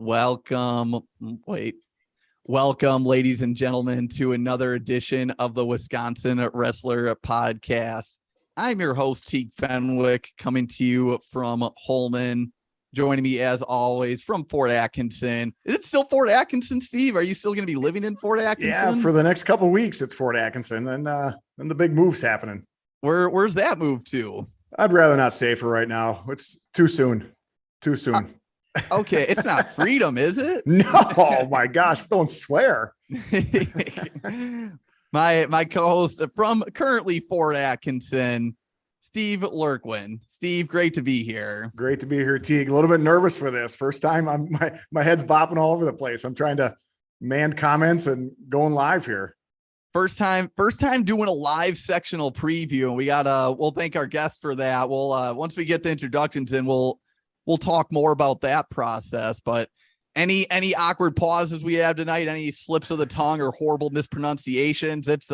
Welcome, ladies and gentlemen, to another edition of the Wisconsin Wrestler Podcast. I'm your host, Teague Fenwick, coming to you from Holman. Joining me, as always, from Fort Atkinson. Is it still Fort Atkinson, Steve? Are you still going to be living in Fort Atkinson? Yeah, for the next couple of weeks, it's Fort Atkinson, and the big move's happening. Where's that move to? I'd rather not say for right now. It's too soon. Too soon. Okay, it's not Freedom, is it? No, my gosh, don't swear. my co-host from currently Fort Atkinson, Steve Lurkwin. Steve, great to be here. Great to be here, Teague. A little bit nervous for this. First time, my head's bopping all over the place. I'm trying to man comments and going live here. First time doing a live sectional preview, and we'll thank our guests for that. We'll once we get the introductions in, we'll talk more about that process. But any awkward pauses we have tonight, any slips of the tongue or horrible mispronunciations, it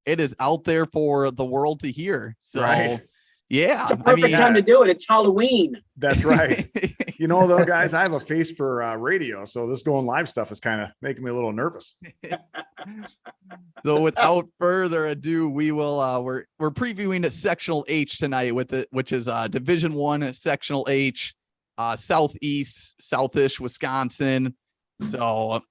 is out there for the world to hear. So right. Yeah, it's a perfect time to do it. It's Halloween. That's right. You know, though, guys, I have a face for radio, so this going live stuff is kind of making me a little nervous. So, without further ado, we will we're previewing Sectional H tonight which is Division I Sectional H, southish Wisconsin. So,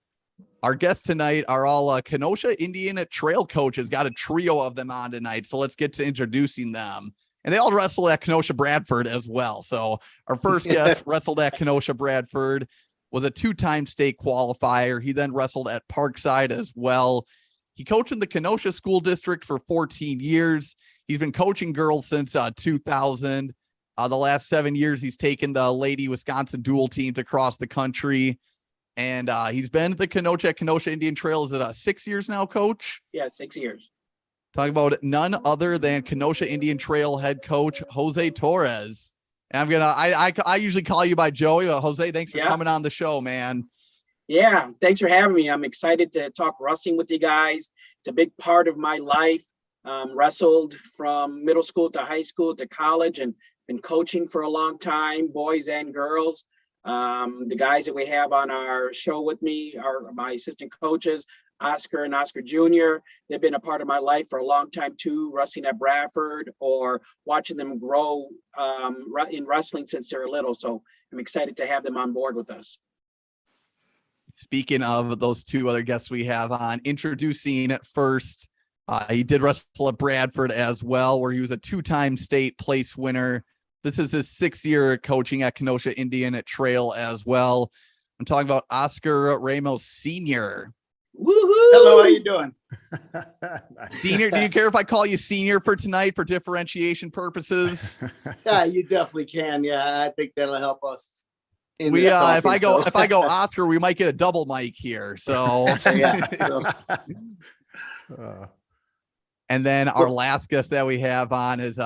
our guests tonight are all Kenosha Indian Trail coaches. Got a trio of them on tonight, so let's get to introducing them. And they all wrestled at Kenosha Bradford as well. So our first guest wrestled at Kenosha Bradford, was a two-time state qualifier. He then wrestled at Parkside as well. He coached in the Kenosha School District for 14 years. He's been coaching girls since 2000. The last 7 years, he's taken the Lady Wisconsin dual teams across the country. And he's been at the Kenosha Indian Trail. Is it 6 years now, Coach? Yeah, 6 years. Talking about none other than Kenosha Indian Trail head coach Jose Torres. And I usually call you by Joey. Jose, thanks for coming on the show, man. Yeah, thanks for having me. I'm excited to talk wrestling with you guys. It's a big part of my life. Wrestled from middle school to high school to college, and been coaching for a long time, boys and girls. The guys that we have on our show with me are my assistant coaches, Oscar and Oscar Jr. They've been a part of my life for a long time too, wrestling at Bradford or watching them grow in wrestling since they're little. So I'm excited to have them on board with us. Speaking of those two other guests we have on, introducing first, he did wrestle at Bradford as well, where he was a two-time state place winner. This is his 6th year coaching at Kenosha Indian Trail as well. I'm talking about Oscar Ramos Sr. Woohoo! Hello, how you doing? Senior, do you care if I call you Senior for tonight for differentiation purposes? Yeah, you definitely can. Yeah, I think that'll help us. If I go Oscar, we might get a double mic here. So and then our last guest that we have on is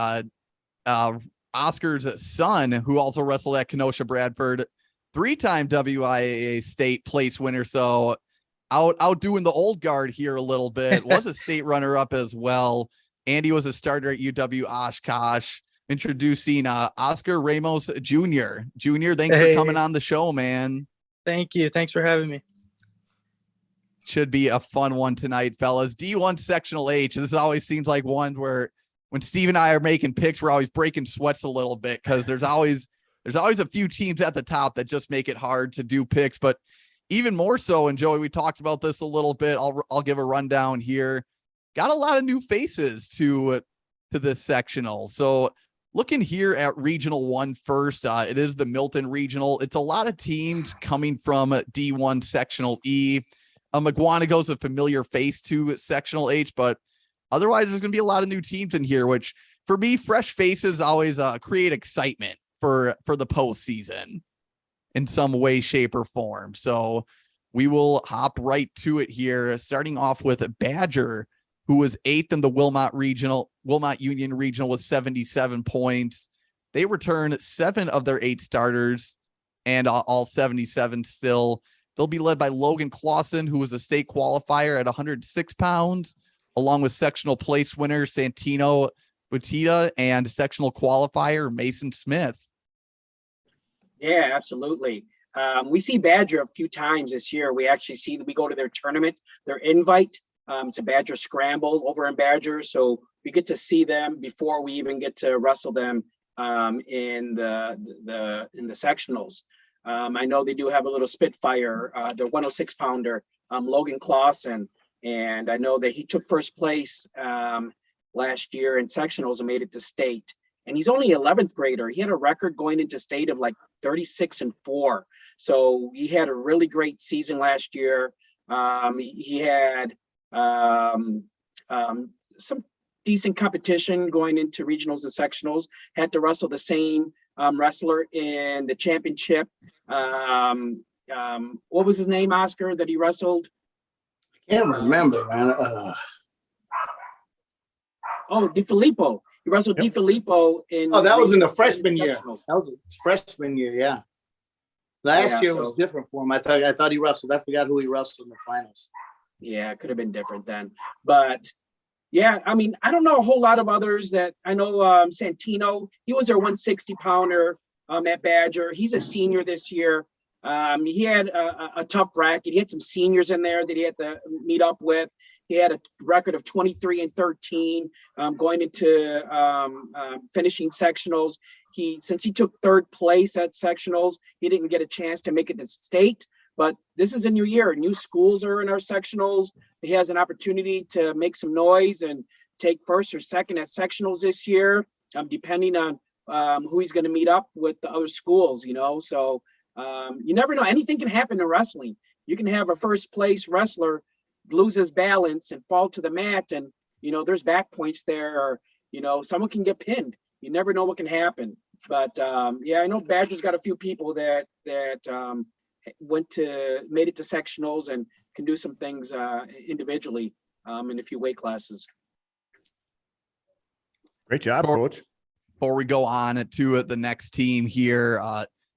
Oscar's son, who also wrestled at Kenosha Bradford, 3-time WIAA state place winner. So outdoing the old guard here a little bit, was a state runner-up as well. Andy was a starter at UW Oshkosh. Introducing Oscar Ramos Jr. Thanks for coming on the show, man. Thank you. Thanks for having me. Should be a fun one tonight, fellas. D1 Sectional H. This always seems like one where when Steve and I are making picks, we're always breaking sweats a little bit because there's always a few teams at the top that just make it hard to do picks. But even more so, and Joey, we talked about this a little bit. I'll give a rundown here. Got a lot of new faces to this sectional. So looking here at Regional 1 first, it is the Milton Regional. It's a lot of teams coming from D1 Sectional E. McGuanago's a familiar face to Sectional H, but otherwise there's going to be a lot of new teams in here, which for me, fresh faces always create excitement for the postseason in some way, shape, or form. So we will hop right to it here, starting off with Badger, who was 8th in the Wilmot Union Regional with 77 points. They returned 7 of their 8 starters, and all 77 still. They'll be led by Logan Clausen, who was a state qualifier at 106 pounds, along with sectional place winner Santino Butita and sectional qualifier Mason Smith. Yeah, absolutely. We see Badger a few times this year. We go to their tournament, their invite. It's a Badger scramble over in Badger. So we get to see them before we even get to wrestle them in the sectionals. I know they do have a little Spitfire, the 106 pounder, Logan Clausen. And I know that he took first place last year in sectionals and made it to state. And he's only 11th grader. He had a record going into state of like 36-4. So he had a really great season last year. He had some decent competition going into regionals and sectionals. Had to wrestle the same wrestler in the championship. What was his name, Oscar, that he wrestled? Can't remember, man. DiFilippo. He wrestled DiFilippo in. Oh, that was in the freshman year. sectionals. That was freshman year, yeah. Last year was different for him. I thought he wrestled. I forgot who he wrestled in the finals. Yeah, it could have been different then. But yeah, I mean, I don't know a whole lot of others that I know. Santino, he was their 160 pounder at Badger. He's a senior this year. He had a tough bracket. He had some seniors in there that he had to meet up with. He had a record of 23-13 going into finishing sectionals. Since he took third place at sectionals, he didn't get a chance to make it to state. But this is a new year. New schools are in our sectionals. He has an opportunity to make some noise and take first or second at sectionals this year, depending on who he's going to meet up with the other schools, So you never know. Anything can happen in wrestling. You can have a first place wrestler lose his balance and fall to the mat, and there's back points there, or someone can get pinned. You never know what can happen. But I know Badger's got a few people that made it to sectionals and can do some things individually in a few weight classes. Great job, Coach. Before we go on to the next team here,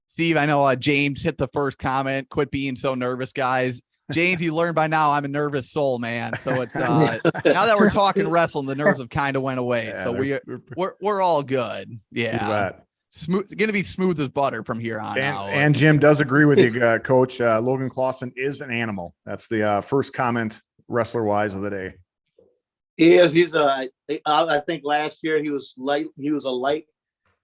Steve, I know James hit the first comment. Quit being so nervous, guys. James, you learned by now I'm a nervous soul, man. So it's now that we're talking wrestling, the nerves have kind of went away. Yeah, So we're all good. Yeah, smooth. Going to be smooth as butter from here on out. And Jim does agree with you, Coach. Logan Clausen is an animal. That's the first comment wrestler wise of the day. He is. He's I think last year he was light. He was a light,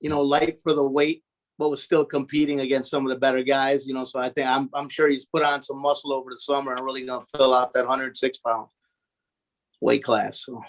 light for the weight, but was still competing against some of the better guys. So I think I'm sure he's put on some muscle over the summer and really gonna fill out that 106-pound weight class. So.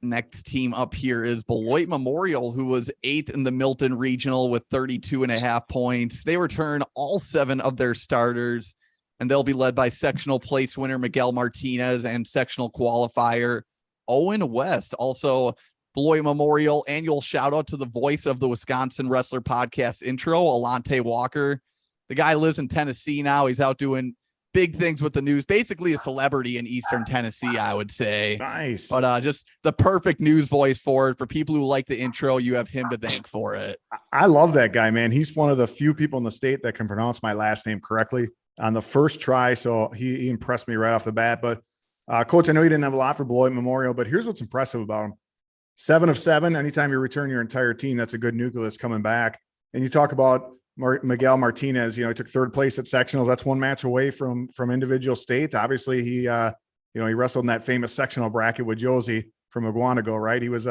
Next team up here is Beloit Memorial, who was 8th in the Milton Regional with 32.5 points. They return all 7 of their starters, and they'll be led by sectional place winner Miguel Martinez and sectional qualifier Owen West. Also, Beloit Memorial annual shout out to the voice of the Wisconsin Wrestler Podcast intro, Alante Walker. The guy lives in Tennessee now. He's out doing big things with the news, basically a celebrity in Eastern Tennessee, I would say. Nice. But just the perfect news voice for it. For people who like the intro, you have him to thank for it. I love that guy, man. He's one of the few people in the state that can pronounce my last name correctly on the first try. So he impressed me right off the bat. But Coach, I know you didn't have a lot for Beloit Memorial, but here's what's impressive about him. 7 of 7. Anytime you return your entire team, that's a good nucleus coming back. And you talk about Miguel Martinez, he took third place at sectionals. That's one match away from individual state. Obviously, he wrestled in that famous sectional bracket with Josie from Iguanago, right? He was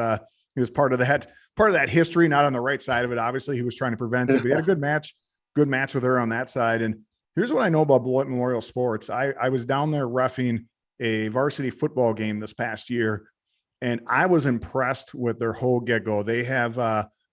part of that history, not on the right side of it. Obviously, he was trying to prevent it, but he had a good match with her on that side. And here's what I know about Beloit Memorial sports. I was down there reffing a varsity football game this past year, and I was impressed with their whole get-go. They have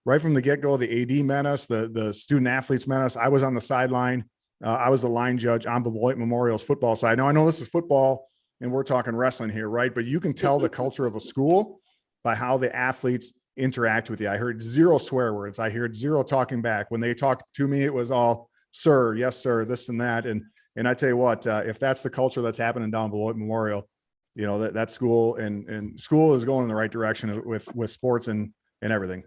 right from the get-go, the AD met us, the student athletes met us. I was on the sideline. I was the line judge on Beloit Memorial's football side. Now, I know this is football and we're talking wrestling here, right? But you can tell the culture of a school by how the athletes interact with you. I heard 0 swear words. I heard 0 talking back. When they talked to me, it was all, sir, yes, sir, this and that. And I tell you what, if that's the culture that's happening down Beloit Memorial, that school and school is going in the right direction with sports and everything.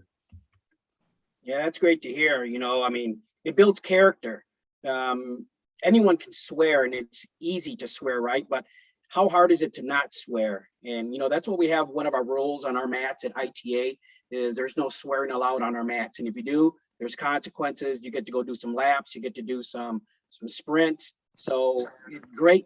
Yeah, that's great to hear. It builds character. Anyone can swear, and it's easy to swear, right? But how hard is it to not swear? And, that's what we have. One of our rules on our mats at ITA is there's no swearing allowed on our mats. And if you do, There's consequences. You get to go do some laps. You get to do some sprints. So great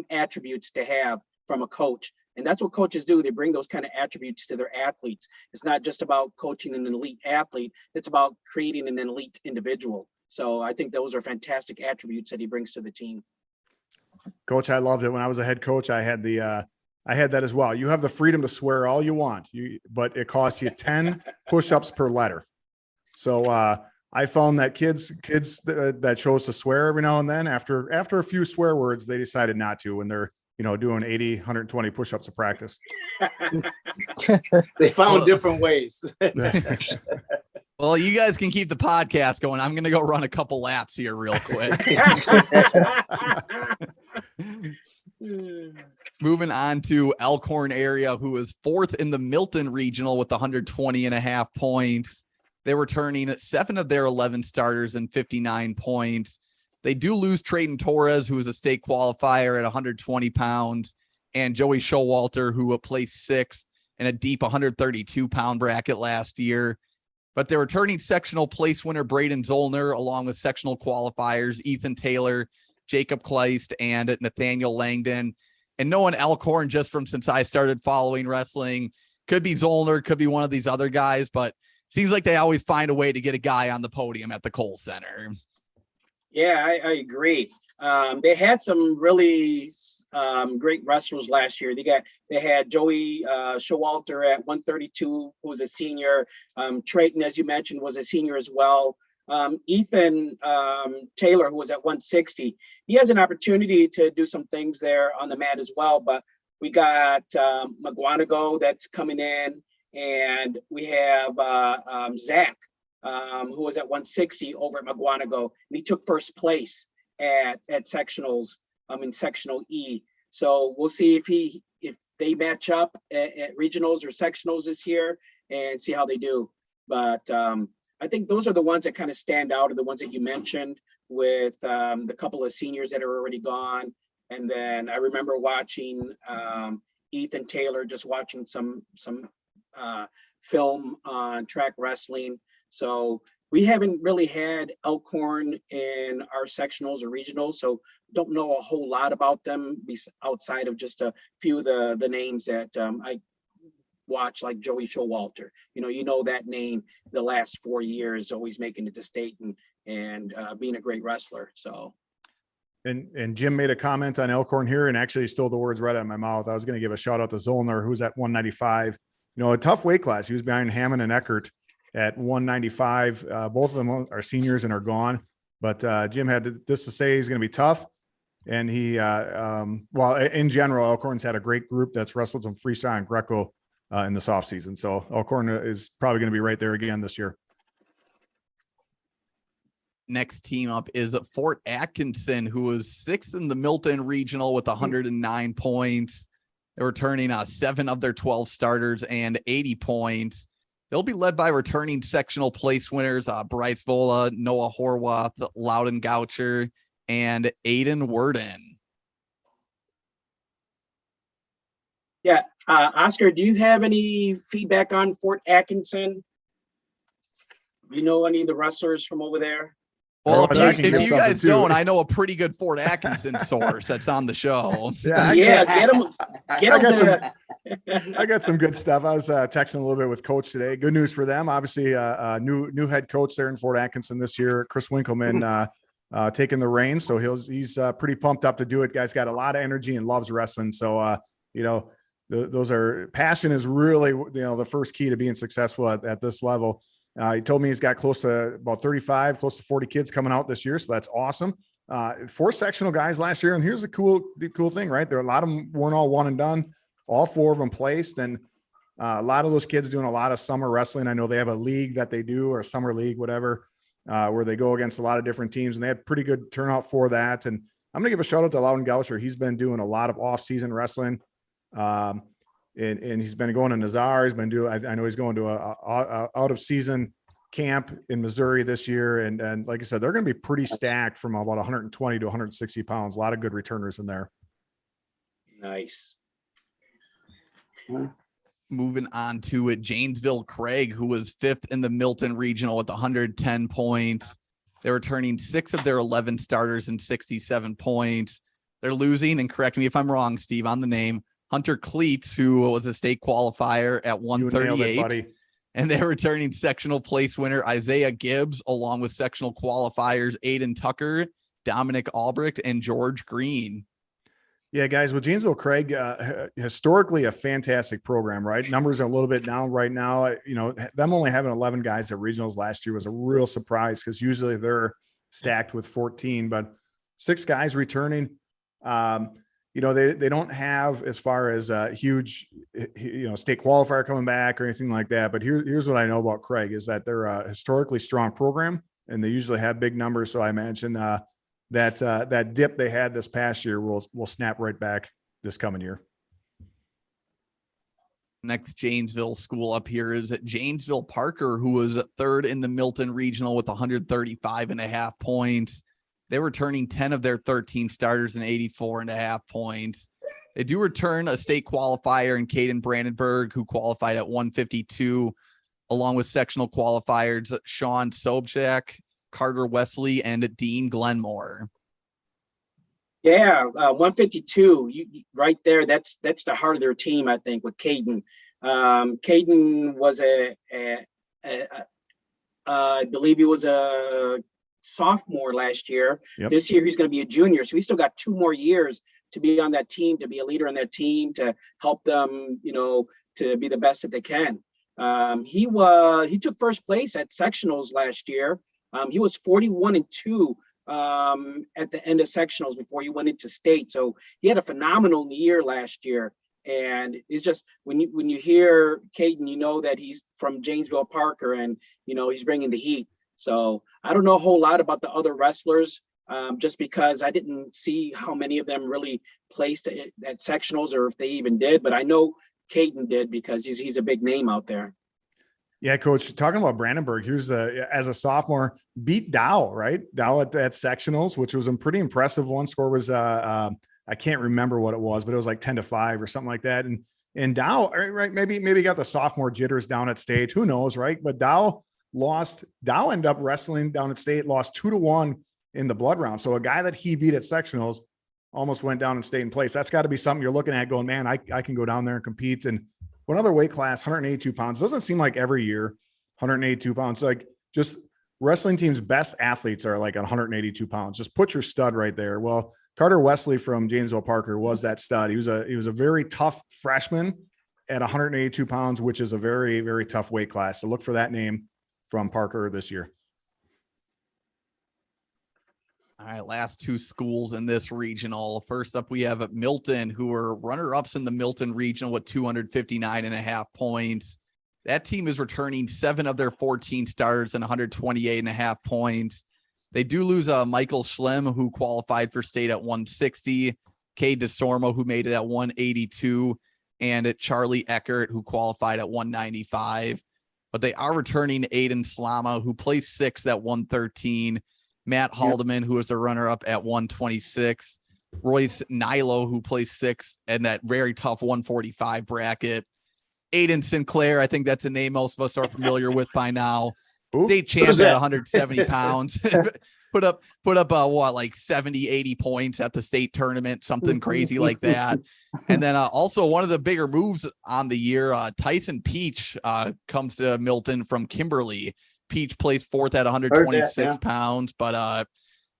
attributes to have from a coach. And that's what coaches do. They bring those kind of attributes to their athletes. It's not just about coaching an elite athlete. It's about creating an elite individual. So I think those are fantastic attributes that he brings to the team. Coach, I loved it. When I was a head coach, I had that as well. You have the freedom to swear all you want, but it costs you 10 push-ups per letter. So I found that kids that chose to swear every now and then, after a few swear words, they decided not to when they're doing 80, 120 push-ups of practice. They found different ways. Well, you guys can keep the podcast going. I'm going to go run a couple laps here real quick. Moving on to Elkhorn area, who is fourth in the Milton Regional with 120.5 points. They were turning at 7 of their 11 starters and 59 points. They do lose Trayton Torres, who is a state qualifier at 120 pounds, and Joey Showalter, who placed 6th in a deep 132-pound bracket last year. But they're returning sectional place winner Braden Zollner, along with sectional qualifiers Ethan Taylor, Jacob Kleist, and Nathaniel Langdon. And knowing Elkhorn just from since I started following wrestling, could be Zollner, could be one of these other guys, but seems like they always find a way to get a guy on the podium at the Kohl Center. Yeah, I agree. They had some really great wrestlers last year. They had Joey Showalter at 132, who was a senior. Trayton, as you mentioned, was a senior as well. Ethan Taylor, who was at 160, he has an opportunity to do some things there on the mat as well. But we got McGuanago that's coming in, and we have Zach, who was at 160 over at McGuanago, and he took first place at sectionals in sectional E. So we'll see if they match up at regionals or sectionals this year and see how they do. But I think those are the ones that kind of stand out, are the ones that you mentioned, with the couple of seniors that are already gone. And then I remember watching Ethan Taylor, just watching some film on track wrestling. So we haven't really had Elkhorn in our sectionals or regionals, so don't know a whole lot about them outside of just a few of the names that I watch, like Joey Showalter. You know that name the last 4 years, always making it to state and being a great wrestler. So. And Jim made a comment on Elkhorn here and actually stole the words right out of my mouth. I was going to give a shout out to Zollner, who's at 195. A tough weight class. He was behind Hammond and Eckert at 195. Both of them are seniors and are gone. But Jim had this to say: he's going to be tough. And he, in general, Elkhorn's had a great group that's wrestled some freestyle and Greco in this offseason. So Elkhorn is probably going to be right there again this year. Next team up is Fort Atkinson, who was 6th in the Milton Regional with 109 points. They're returning 7 of their 12 starters and 80 points. They'll be led by returning sectional place winners Bryce Vola, Noah Horwath, Loudon Goucher, and Aiden Worden. Yeah, Oscar, do you have any feedback on Fort Atkinson? Do you know any of the wrestlers from over there? Well, if you guys don't, I know a pretty good Fort Atkinson source that's on the show. Get them. I got some good stuff. I was texting a little bit with Coach today. Good news for them. Obviously, new head coach there in Fort Atkinson this year, Chris Winkleman, taking the reins. So he's pretty pumped up to do it. Guy's got a lot of energy and loves wrestling. So those are passion is really the first key to being successful at this level. He told me he's got close to about 35, close to 40 kids coming out this year. So that's awesome. 4 sectional guys last year. And here's the cool thing, right? There are a lot of them weren't all one and done. All 4 of them placed. And a lot of those kids doing a lot of summer wrestling. I know they have a league that they do, or a summer league, whatever, where they go against a lot of different teams, and they had pretty good turnout for that. And I'm going to give a shout out to Loudon Goucher. He's been doing a lot of off-season wrestling. And he's been going to Nazar. He's been doing, I know he's going to a out of season camp in Missouri this year. And like I said, they're going to be pretty stacked from about 120 to 160 pounds. A lot of good returners in there. Nice. Moving on to it, Janesville Craig, who was 5th in the Milton Regional with 110 points. They're returning 6 of their 11 starters and 67 points. They're losing, and correct me if I'm wrong, Steve, on the name, Hunter Cleats, who was a state qualifier at 138. You nailed it, buddy. And they're returning sectional place winner Isaiah Gibbs, along with sectional qualifiers Aiden Tucker, Dominic Albrecht, and George Green. Yeah, guys, with Janesville Craig, historically a fantastic program, right? Numbers are a little bit down right now. You know, them only having 11 guys at regionals last year was a real surprise because usually they're stacked with 14, but 6 guys returning. You know, they don't have as far as a huge, you know, state qualifier coming back or anything like that. But here's what I know about Craig is that they're a historically strong program and they usually have big numbers. So I imagine that dip they had this past year will snap right back this coming year. Next Janesville school up here is at Janesville Parker, who was 3rd in the Milton Regional with 135.5 points. They were returning 10 of their 13 starters and 84.5 points. They do return a state qualifier in Caden Brandenburg, who qualified at 152, along with sectional qualifiers Sean Sobchak, Carter Wesley, and Dean Glenmore. Yeah, 152. You right there. That's the heart of their team, I think, with Caden. Caden was I believe he was a sophomore last year. Yep. This year he's going to be a junior, so he's still got 2 more years to be on that team, to be a leader on that team, to help them, you know, to be the best that they can. He took first place at sectionals last year. He was 41-2 at the end of sectionals before he went into state. So he had a phenomenal year last year. And it's just when you hear Caden, you know that he's from Janesville Parker, and you know he's bringing the heat. So I don't know a whole lot about the other wrestlers, just because I didn't see how many of them really placed at sectionals or if they even did. But I know Caden did because he's a big name out there. Yeah, Coach, talking about Brandenburg, here's as a sophomore, beat Dow, right? Dow at sectionals, which was a pretty impressive. One score was, I can't remember what it was, but it was like 10-5 or something like that. And Dow, right, maybe got the sophomore jitters down at state. Who knows, right? But Dow ended up wrestling down at state, lost 2-1 in the blood round. So a guy that he beat at sectionals almost went down and stayed in place. That's got to be something you're looking at going, man, I can go down there and compete. And one other weight class, 182 pounds, doesn't seem like every year, 182 pounds, like just wrestling teams' best athletes are like 182 pounds. Just put your stud right there. Well, Carter Wesley from Janesville Parker was that stud. He was a very tough freshman at 182 pounds, which is a very, very tough weight class. So look for that name from Parker this year. All right, last 2 schools in this regional. First up, we have Milton, who were runner-ups in the Milton regional with 259.5 points. That team is returning 7 of their 14 starters and 128.5 points. They do lose Michael Schlimm, who qualified for state at 160, Cade DeSormo, who made it at 182, and Charlie Eckert, who qualified at 195. But they are returning Aiden Slama, who placed 6th at 113, Matt Haldeman, who was the runner-up at 126, Royce Nilo, who placed 6th in that very tough 145 bracket, Aiden Sinclair, I think that's a name most of us are familiar with by now, state champ at 170 pounds, put up what, like 70, 80 points at the state tournament, something crazy like that. And then also one of the bigger moves on the year, Tyson Peach comes to Milton from Kimberly. Peach placed 4th at 126 pounds, but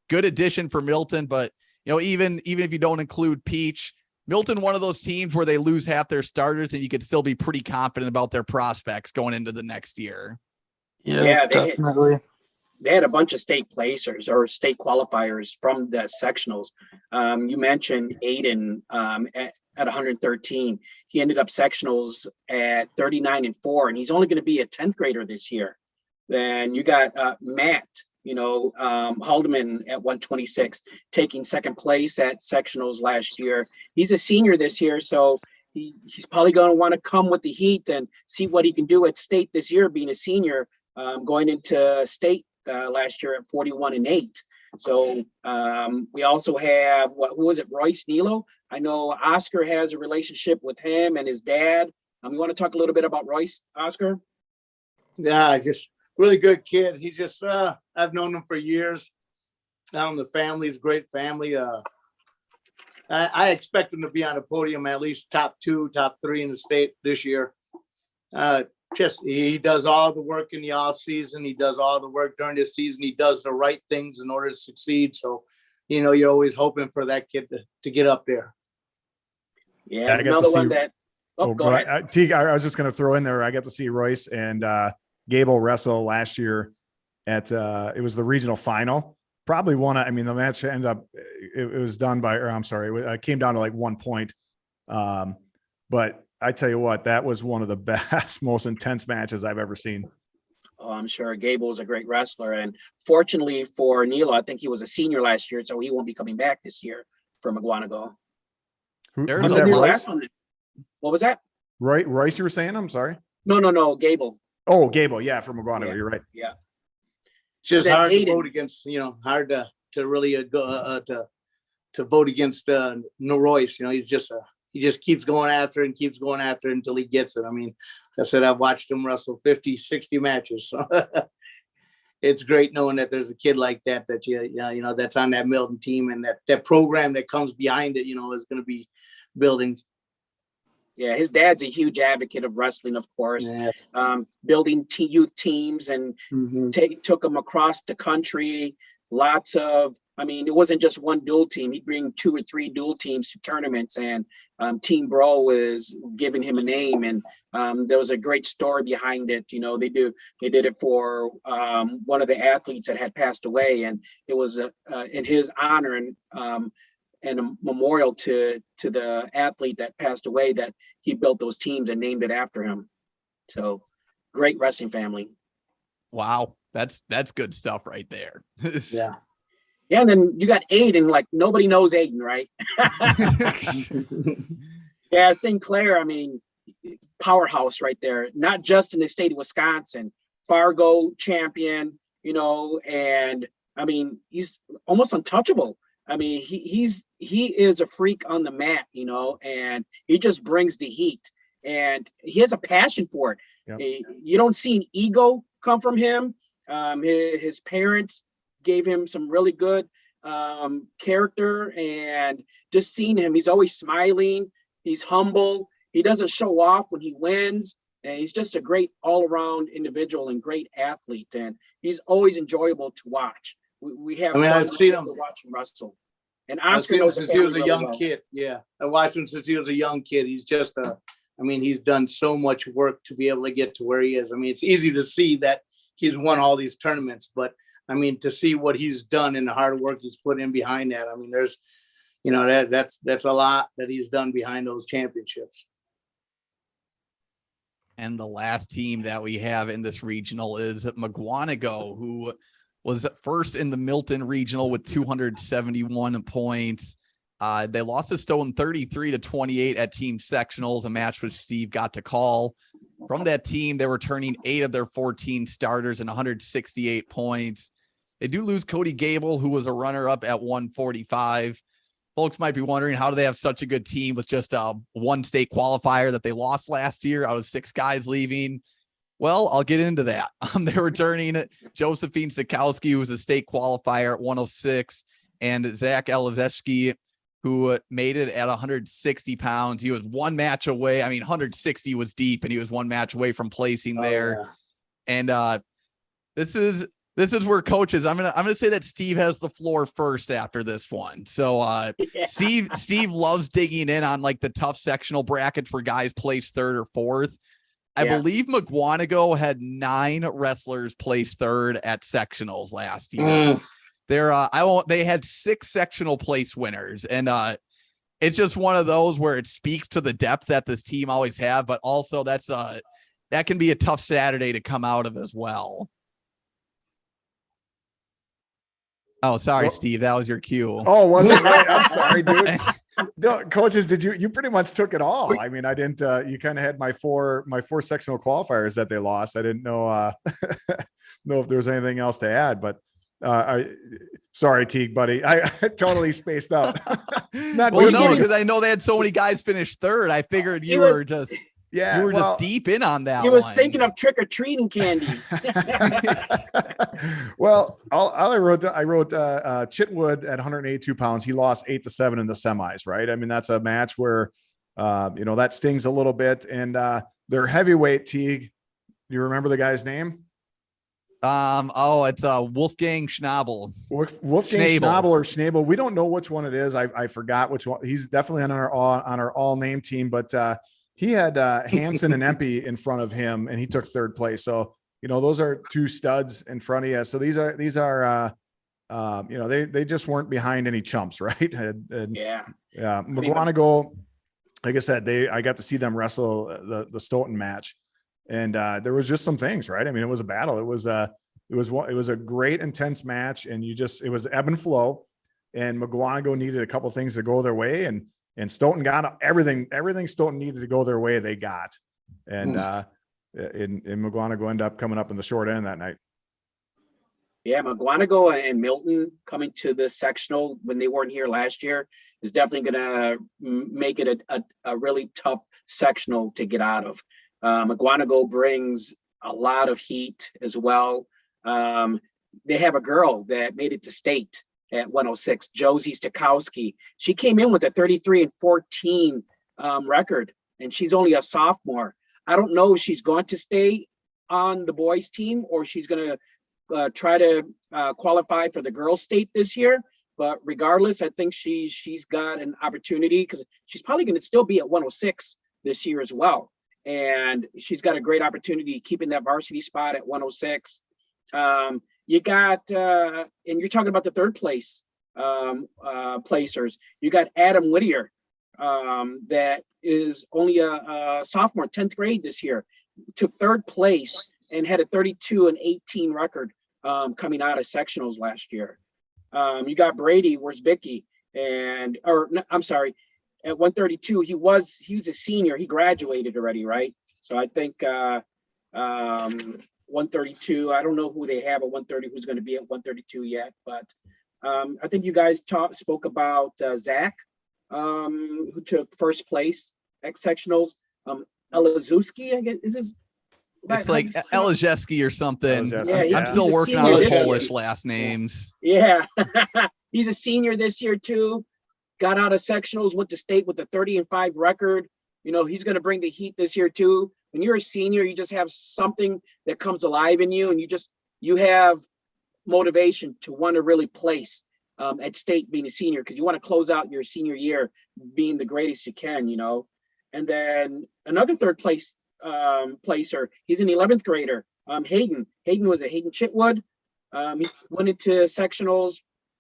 good addition for Milton. But, you know, even if you don't include Peach, Milton, one of those teams where they lose half their starters and you could still be pretty confident about their prospects going into the next year. Yeah, definitely. They had a bunch of state placers or state qualifiers from the sectionals. You mentioned Aiden at 113. He ended up sectionals at 39-4, and he's only going to be a 10th grader this year. Then you got Matt, Haldeman at 126, taking 2nd place at sectionals last year. He's a senior this year, so he's probably going to want to come with the heat and see what he can do at state this year, being a senior, going into state last year at 41-8. So we also have who was it, Royce Nilo? I know Oscar has a relationship with him and his dad. You want to talk a little bit about Royce, Oscar? Yeah, just really good kid. He's just I've known him for years. The family's a great family. I expect him to be on the podium at least top 2, top 3 in the state this year. He does all the work in the off season. He does all the work during the season. He does the right things in order to succeed. So, you're always hoping for that kid to get up there. Yeah, another one that. Go ahead. Teague, I was just going to throw in there. I got to see Royce and Gable wrestle last year at it was the regional final. Probably the match ended up, it was done by, or I'm sorry, it came down to like 1 point. But I tell you what, that was one of the best, most intense matches I've ever seen. Oh, I'm sure Gable is a great wrestler. And fortunately for Nilo, I think he was a senior last year, so he won't be coming back this year for McGuanago. Who's that, Royce? What was that? Royce, you were saying? I'm sorry. No, Gable. Oh, Gable. Yeah, from McGuanago. Yeah. You're right. Yeah. It's just hard to vote against, hard to really go to vote against Royce. He just keeps going after it until he gets it. I mean, I said, I've watched him wrestle 50, 60 matches. So it's great knowing that there's a kid like that, that's on that Milton team, and that program that comes behind it, is going to be building. Yeah, his dad's a huge advocate of wrestling, of course, building youth teams, and took them across the country. It wasn't just one dual team. He'd bring 2 or 3 dual teams to tournaments, and Team Bro was giving him a name. And there was a great story behind it. They did it for one of the athletes that had passed away, and it was in his honor, and a memorial to the athlete that passed away, that he built those teams and named it after him. So great wrestling family. Wow. That's good stuff right there. Yeah. Yeah. And then you got Aiden, like nobody knows Aiden, right? Yeah. St. Clair, powerhouse right there, not just in the state of Wisconsin, Fargo champion, and he's almost untouchable. He is a freak on the mat, and he just brings the heat, and he has a passion for it. Yep. You don't see an ego come from him. His parents gave him some really good character, and just seeing him, he's always smiling. He's humble. He doesn't show off when he wins, and he's just a great all-around individual and great athlete, and he's always enjoyable to watch. We have I've seen him watch him wrestle. And Oscar knows since he was a young kid. Yeah. I watched him since he was a young kid. He's just he's done so much work to be able to get to where he is. It's easy to see that he's won all these tournaments, but to see what he's done and the hard work he's put in behind that. There's, that's a lot that he's done behind those championships. And the last team that we have in this regional is McGuanago, who was first in the Milton regional with 271 points. They lost to Stone 33-28 at team sectionals, a match which Steve got to call. From that team, they were returning 8 of their 14 starters and 168 points. They do lose Cody Gable, who was a runner-up at 145. Folks might be wondering, how do they have such a good team with just a one state qualifier that they lost last year? Out of 6 guys leaving. Well, I'll get into that. They're returning Josephine Sikowski, who was a state qualifier at 106, and Zach Elevetsky, who made it at 160 pounds. He was one match away. 160 was deep, and he was one match away from placing there. Yeah. And this is where coaches, I'm gonna say that Steve has the floor first after this one. So yeah. Steve loves digging in on like the tough sectional brackets where guys place 3rd or 4th. I believe McGuanago had 9 wrestlers place 3rd at sectionals last year. They had 6 sectional place winners, and it's just one of those where it speaks to the depth that this team always have, but also that can be a tough Saturday to come out of as well. Oh, sorry, Steve, that was your cue. Oh, was it right? I'm sorry, dude. No, coaches, you pretty much took it all. I didn't, you kind of had my four sectional qualifiers that they lost. I didn't know, know if there was anything else to add, but sorry, Teague, buddy. I totally spaced out. Because I know they had so many guys finish 3rd. I figured you were just. Yeah, You were just deep in on that. He was one. thinking of trick-or-treating candy. Well, I wrote Chitwood at 182 pounds. He lost 8-7 in the semis, right? I mean, that's a match where, that stings a little bit. And their heavyweight, Teague, do you remember the guy's name? It's Wolfgang Schnabel. Wolfgang Schnabel or Schnabel. We don't know which one it is. I forgot which one. He's definitely on our all name team, but he had Hansen and Empey in front of him, and he took third place. So those are two studs in front of you. So these are they just weren't behind any chumps, right? Yeah. McGuanago, like I said, I got to see them wrestle the Stoughton match, and there was just some things, right? I mean, it was a battle. It was a great intense match, and it was ebb and flow, and McGuanago needed a couple things to go their way, and Stoughton got everything Stoughton needed to go their way. They got, and McGuanago ended up coming up in the short end that night. Yeah, McGuanago and Milton coming to the sectional when they weren't here last year is definitely going to make it a really tough sectional to get out of. McGuanago brings a lot of heat as well. They have a girl that made it to state at 106, Josie Stokowski. She came in with a 33-14 record, and she's only a sophomore. I don't know if she's going to stay on the boys team or she's going to try to qualify for the girls state this year. But regardless, I think she's got an opportunity because she's probably going to still be at 106 this year as well. And she's got a great opportunity keeping that varsity spot at 106. You got, and you're talking about the third place placers. You got Adam Whittier, that is only a sophomore, 10th grade this year, took third place and had a 32-18 record coming out of sectionals last year. You got Brady Worsbicki, at 132, he was a senior. He graduated already, right? So I think 132. I don't know who they have at 130, who's going to be at 132 yet, but I think you guys spoke about Zach, who took first place at sectionals. Elazuski, I guess is his. It's like Elajeski or something. Yeah, I'm still working on the Polish last names. Yeah, he's a senior this year too. Got out of sectionals, went to state with a 30-5 record. He's going to bring the heat this year too. When you're a senior, you just have something that comes alive in you, and you have motivation to want to really place at state being a senior, because you want to close out your senior year being the greatest you can, And then another third place placer, he's an 11th grader, Hayden. Hayden was a Hayden Chitwood. He went into sectionals,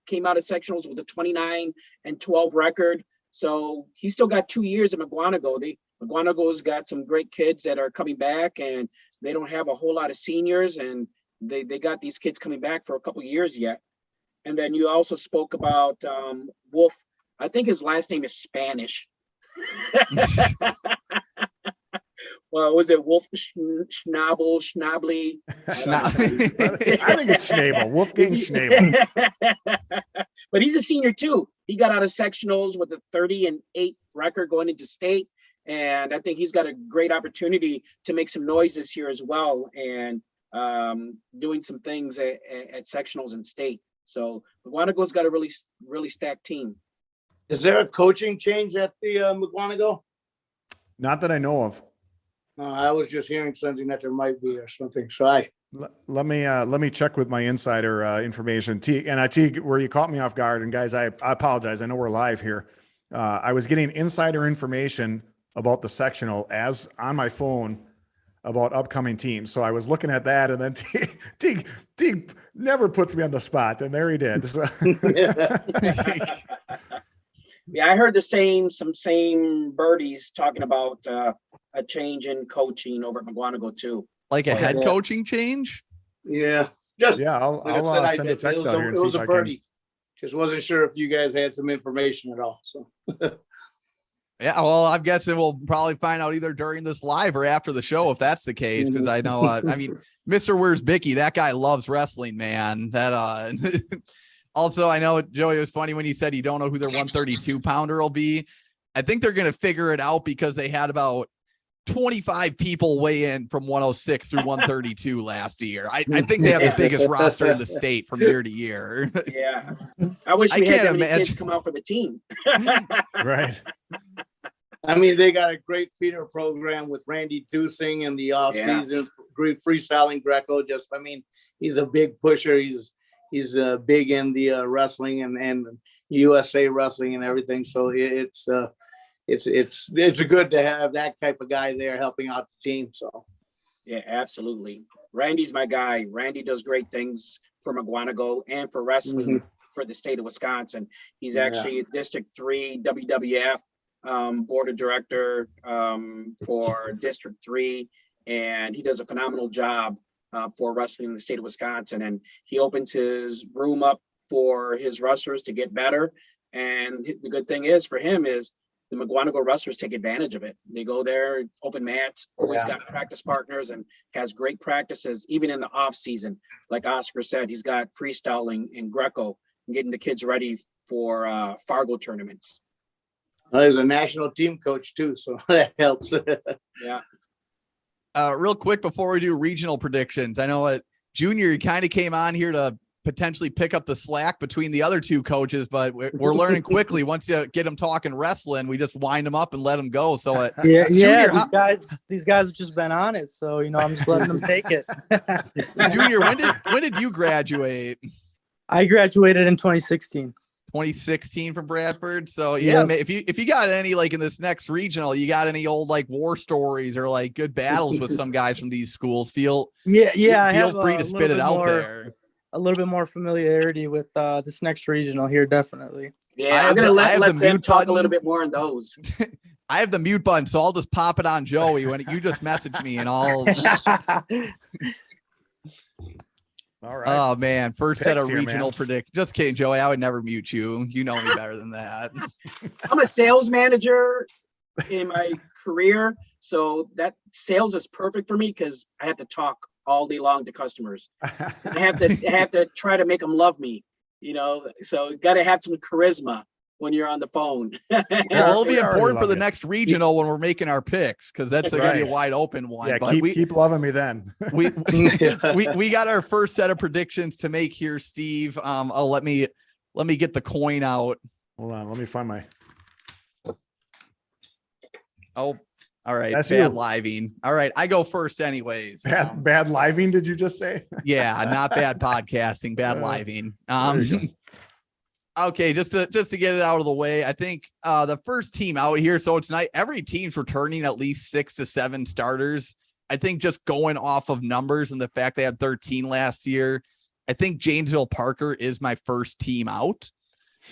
came out of sectionals with a 29-12 record. So he's still got 2 years at McGuanago. McGuanago's got some great kids that are coming back, and they don't have a whole lot of seniors, and they got these kids coming back for a couple of years yet. And then you also spoke about Wolf. I think his last name is Spanish. Well, was it Wolf Schnabel, Schnably? I think it's Schnabel, Wolfgang Schnabel. But he's a senior too. He got out of sectionals with a 30-8 record going into state. And I think he's got a great opportunity to make some noise this year as well, and doing some things at sectionals and state. So McGuanago's got a really, really stacked team. Is there a coaching change at the McGuanago? Not that I know of. I was just hearing something that there might be or something. So let me check with my insider information. Teague, where you caught me off guard, and guys, I apologize. I know we're live here. I was getting insider information about the sectional as on my phone about upcoming teams. So I was looking at that, and then Teague never puts me on the spot, and there he did. So. Yeah, I heard some same birdies talking about a change in coaching over at McGuanago too. Like a head coaching change? Yeah. I'll send a text out here and see if I can. Just wasn't sure if you guys had some information at all. So yeah, well, I'm guessing we'll probably find out either during this live or after the show if that's the case, because I know Mr. Worsbicki, that guy loves wrestling, man. That also, I know, Joey, it was funny when he said you don't know who their 132 pounder will be. I think they're going to figure it out because they had about 25 people weigh in from 106 through 132 last year. I think they have the biggest roster in the state from year to year. Yeah. I wish we had that many kids come out for the team. Right. I mean, they got a great feeder program with Randy Dusing in the off season, freestyling Greco. I mean, he's a big pusher. He's big in the wrestling and USA wrestling and everything. So it's good to have that type of guy there helping out the team. So yeah, absolutely. Randy's my guy. Randy does great things for McGuanago and for wrestling for the state of Wisconsin. He's actually a District 3 WWF board of director for District 3, and he does a phenomenal job for wrestling in the state of Wisconsin. And he opens his room up for his wrestlers to get better. And the good thing is for him is the McGuanago wrestlers take advantage of it. They go there, open mats, always got practice partners, and has great practices, even in the off season. Like Oscar said, he's got freestyling and Greco and getting the kids ready for Fargo tournaments. Well, he's a national team coach too, so that helps. Yeah. Real quick before we do regional predictions, I know Junior, you kind of came on here to potentially pick up the slack between the other two coaches, but we're learning quickly. Once you get them talking wrestling, we just wind them up and let them go. So Junior, these guys have just been on it, so I'm just letting them take it. Junior, when did you graduate? I graduated in 2016. 2016 from Bradford. So if you got any, like in this next regional, you got any old like war stories or like good battles with some guys from these schools, feel free to spit it out there. A little bit more familiarity with this next regional here, definitely. Yeah, I'm gonna let them talk a little bit more on those. I have the mute button, so I'll just pop it on Joey when you just message me and I'll All right. Oh man, first set of regional predictions. Just kidding, Joey. I would never mute you. You know me better than that. I'm a sales manager in my career, so that sales is perfect for me because I have to talk all day long to customers. I have to try to make them love me, so got to have some charisma when you're on the phone. Well, it'll be important for the next regional when we're making our picks, because that's going to be a wide open one. Yeah, but keep loving me then. we got our first set of predictions to make here, Steve. Let me get the coin out. Hold on, let me find my. Oh, all right. That's bad you. living. All right, I go first, anyways. Bad living? Did you just say? Yeah, not bad podcasting. Bad living. Okay, just to get it out of the way, I think the first team out here, so tonight every team's returning at least 6 to 7 starters. I think just going off of numbers and the fact they had 13 last year, I think Janesville Parker is my first team out.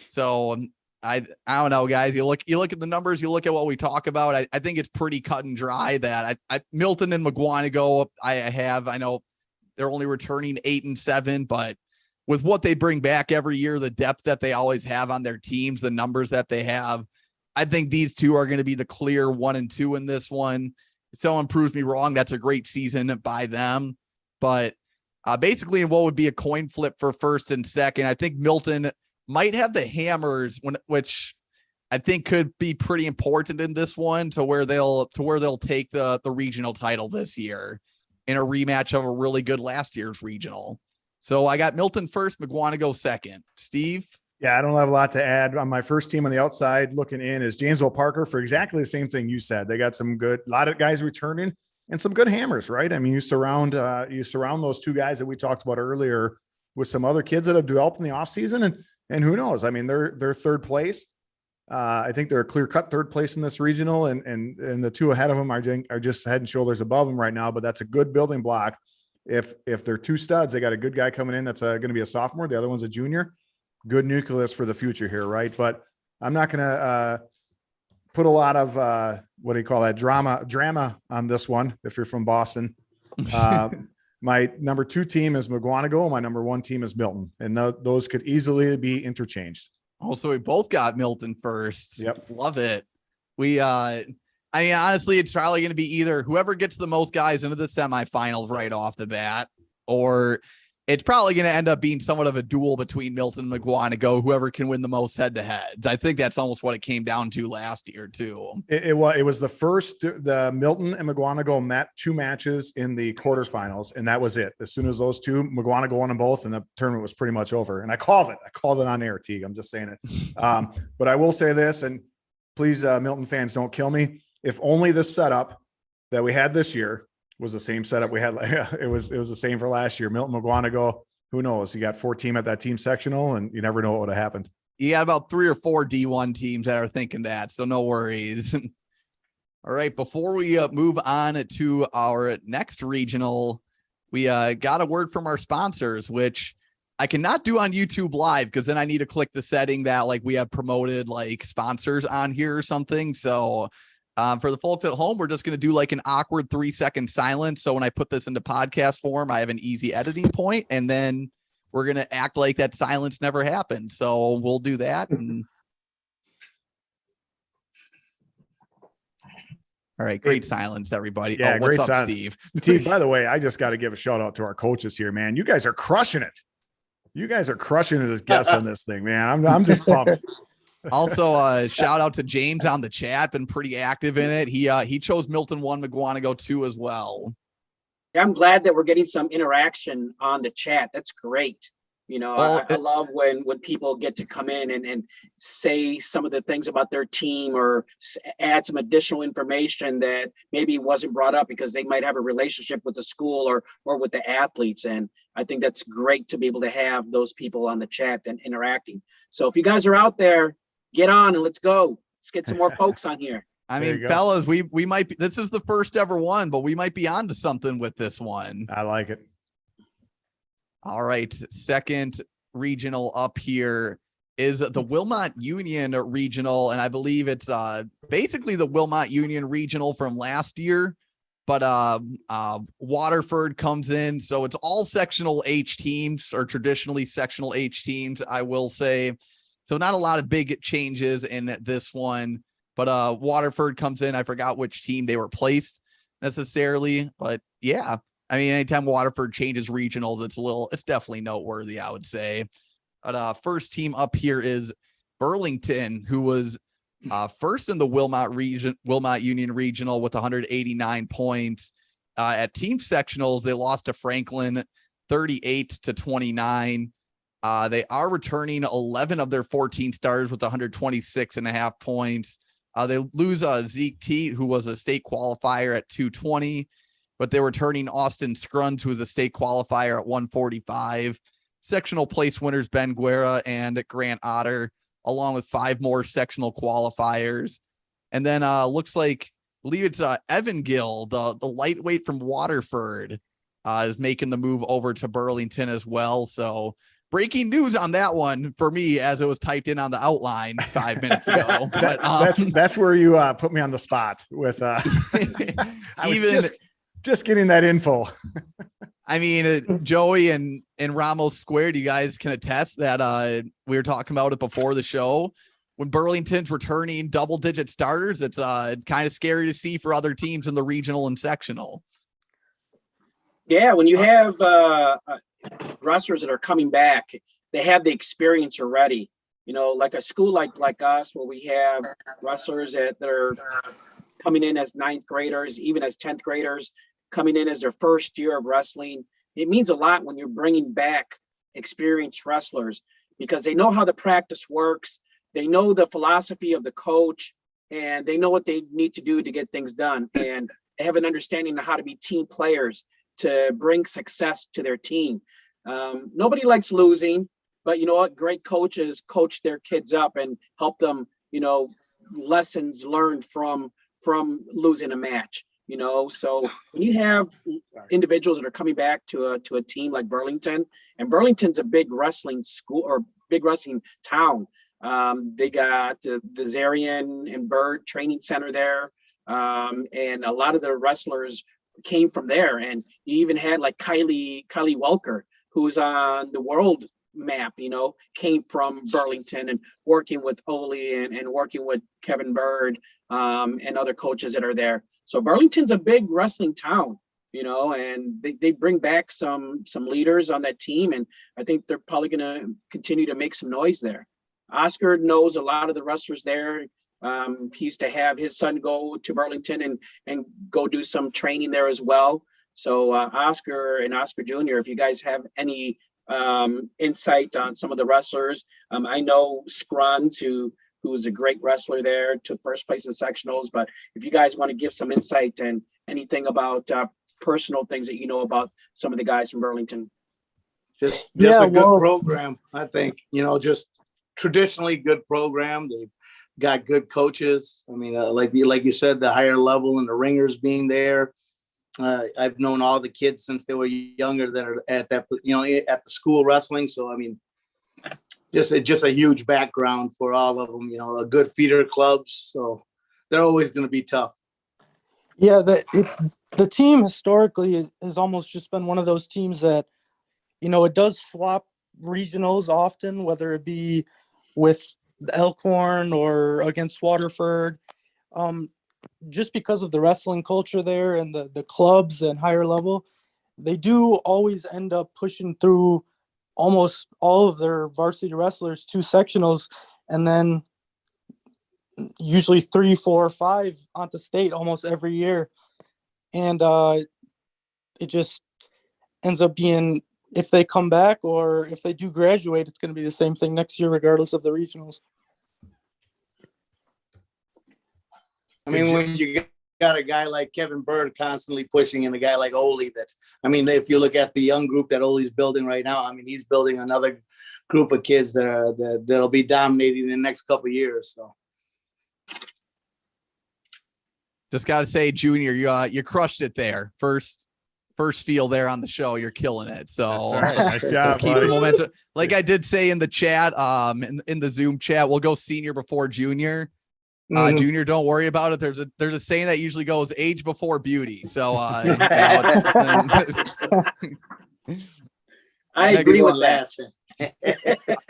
So I don't know, guys. You look at the numbers, you look at what we talk about. I think it's pretty cut and dry that Milton and McGuanago I know they're only returning 8 and 7, but with what they bring back every year, the depth that they always have on their teams, the numbers that they have, I think these two are going to be the clear 1 and 2 in this one. If someone proves me wrong, that's a great season by them. But basically in what would be a coin flip for first and second, I think Milton might have the Hammers, which I think could be pretty important in this one to where they'll take the regional title this year in a rematch of a really good last year's regional. So I got Milton first, McGuanago second. Steve? Yeah, I don't have a lot to add. On my first team on the outside looking in is Janesville Parker for exactly the same thing you said. They got a lot of guys returning and some good hammers, right? I mean, you surround those two guys that we talked about earlier with some other kids that have developed in the offseason, and who knows? I mean, they're third place. I think they're a clear-cut third place in this regional, and the two ahead of them are just head and shoulders above them right now, but that's a good building block. If they're two studs, they got a good guy coming in that's going to be a sophomore. The other one's a junior. Good nucleus for the future here, right? But I'm not going to put a lot of what do you call that drama on this one. If you're from Boston, my number 2 team is McGuanago. My number 1 team is Milton, and those could easily be interchanged. Oh, so we both got Milton first. Yep, love it. I mean, honestly, it's probably going to be either whoever gets the most guys into the semifinals right off the bat, or it's probably going to end up being somewhat of a duel between Milton and McGuanago, whoever can win the most head-to-heads. I think that's almost what it came down to last year too. It was the Milton and McGuanago met 2 matches in the quarterfinals, and that was it. As soon as those two, McGuanago won them both, and the tournament was pretty much over. And I called it on air, Teague. I'm just saying it. But I will say this, and please, Milton fans, don't kill me. If only the setup that we had this year was the same setup we had. It was the same for last year. Milton McGuanago, who knows? You got 4 team at that team sectional, and you never know what would have happened. You got about 3 or 4 D1 teams that are thinking that, so no worries. All right, before we move on to our next regional, we got a word from our sponsors, which I cannot do on YouTube Live because then I need to click the setting that like we have promoted like sponsors on here or something. So for the folks at home, we're just going to do like an awkward 3-second silence. So when I put this into podcast form, I have an easy editing point, and then we're going to act like that silence never happened. So we'll do that. And all right. Great silence, everybody. Yeah, what's great up, silence. Steve? Steve, by the way, I just got to give a shout out to our coaches here, man. You guys are crushing it. You guys are crushing it as guests on this thing, man. I'm just pumped. Also, shout out to James on the chat, been pretty active in it. He chose Milton 1, McGuanago 2 as well. Yeah, I'm glad that we're getting some interaction on the chat. That's great. You know, Well, I love when people get to come in and say some of the things about their team or add some additional information that maybe wasn't brought up because they might have a relationship with the school or with the athletes. And I think that's great to be able to have those people on the chat and interacting. So if you guys are out there, get on and let's go. Let's get some more folks on here. I There mean, you go. fellas, we might be, this is the first ever one, but we might be on to something with this one. I like it. All right. Second regional up here is the Wilmot Union regional. And I believe it's basically the Wilmot Union regional from last year, but Waterford comes in. So it's all sectional H teams, or traditionally sectional H teams, I will say. So not a lot of big changes in this one, but Waterford comes in. I forgot which team they were placed necessarily, but yeah. I mean, anytime Waterford changes regionals, it's definitely noteworthy, I would say. But first team up here is Burlington, who was first in the Wilmot Union regional with 189 points. At team sectionals, they lost to Franklin 38-29. They are returning 11 of their 14 starters with 126.5 points. They lose Zeke Teat, who was a state qualifier at 220. But they were turning Austin Scruns, who was a state qualifier at 145. Sectional place winners Ben Guerra and Grant Otter, along with 5 more sectional qualifiers. And then looks like, I believe it's Evan Gill, the lightweight from Waterford, is making the move over to Burlington as well. So breaking news on that one for me, as it was typed in on the outline 5 minutes ago. But that's where you put me on the spot with just getting that info. I mean, Joey and Ramos Squared, you guys can attest that we were talking about it before the show. When Burlington's returning double-digit starters, it's kind of scary to see for other teams in the regional and sectional. Yeah, when you have wrestlers that are coming back, they have the experience already. You know, like a school like us, where we have wrestlers that are coming in as 9th graders, even as 10th graders, coming in as their first year of wrestling. It means a lot when you're bringing back experienced wrestlers because they know how the practice works. They know the philosophy of the coach, and they know what they need to do to get things done. And they have an understanding of how to be team players to bring success to their team. Nobody likes losing, but you know what? Great coaches coach their kids up and help them, you know, lessons learned from losing a match. You know, so when you have individuals that are coming back to a team like Burlington, and Burlington's a big wrestling school or big wrestling town. They got the Zarian and Bird Training Center there, and a lot of the wrestlers came from there. And you even had like Kylie Welker, who's on the world map, you know, came from Burlington and working with Oli and working with Kevin Bird and other coaches that are there. So Burlington's a big wrestling town. and they bring back some leaders on that team. And I think they're probably going to continue to make some noise there. Oscar knows a lot of the wrestlers there. He used to have his son go to Burlington and go do some training there as well. So Oscar and Oscar Jr., if you guys have any insight on some of the wrestlers, I know Scruns, who was a great wrestler there, took first place in sectionals. But if you guys want to give some insight and anything about personal things that you know about some of the guys from Burlington. Just a good program, I think, just traditionally good program. They've got good coaches. I mean, like you said, the higher level and the ringers being there. I've known all the kids since they were younger that are at that, at the school wrestling. So, I mean, just a huge background for all of them, a good feeder clubs. So they're always going to be tough. Yeah. The team historically has almost just been one of those teams that, it does swap regionals often, whether it be with the Elkhorn or against Waterford, just because of the wrestling culture there and the clubs and higher level. They do always end up pushing through almost all of their varsity wrestlers to sectionals, and then usually 3, 4, 5 onto state almost every year. And it just ends up being, if they come back or if they do graduate, it's going to be the same thing next year, regardless of the regionals. I mean, when you got a guy like Kevin Bird constantly pushing and a guy like Ole, if you look at the young group that Ole's building right now, I mean, he's building another group of kids that'll be dominating in the next couple of years. So. Just got to say, Junior, you crushed it there. First feel there on the show, you're killing it. So nice job, keep the momentum. Like I did say in the chat, in the Zoom chat, we'll go senior before junior. Junior, don't worry about it. There's a saying that usually goes age before beauty. So I agree with that.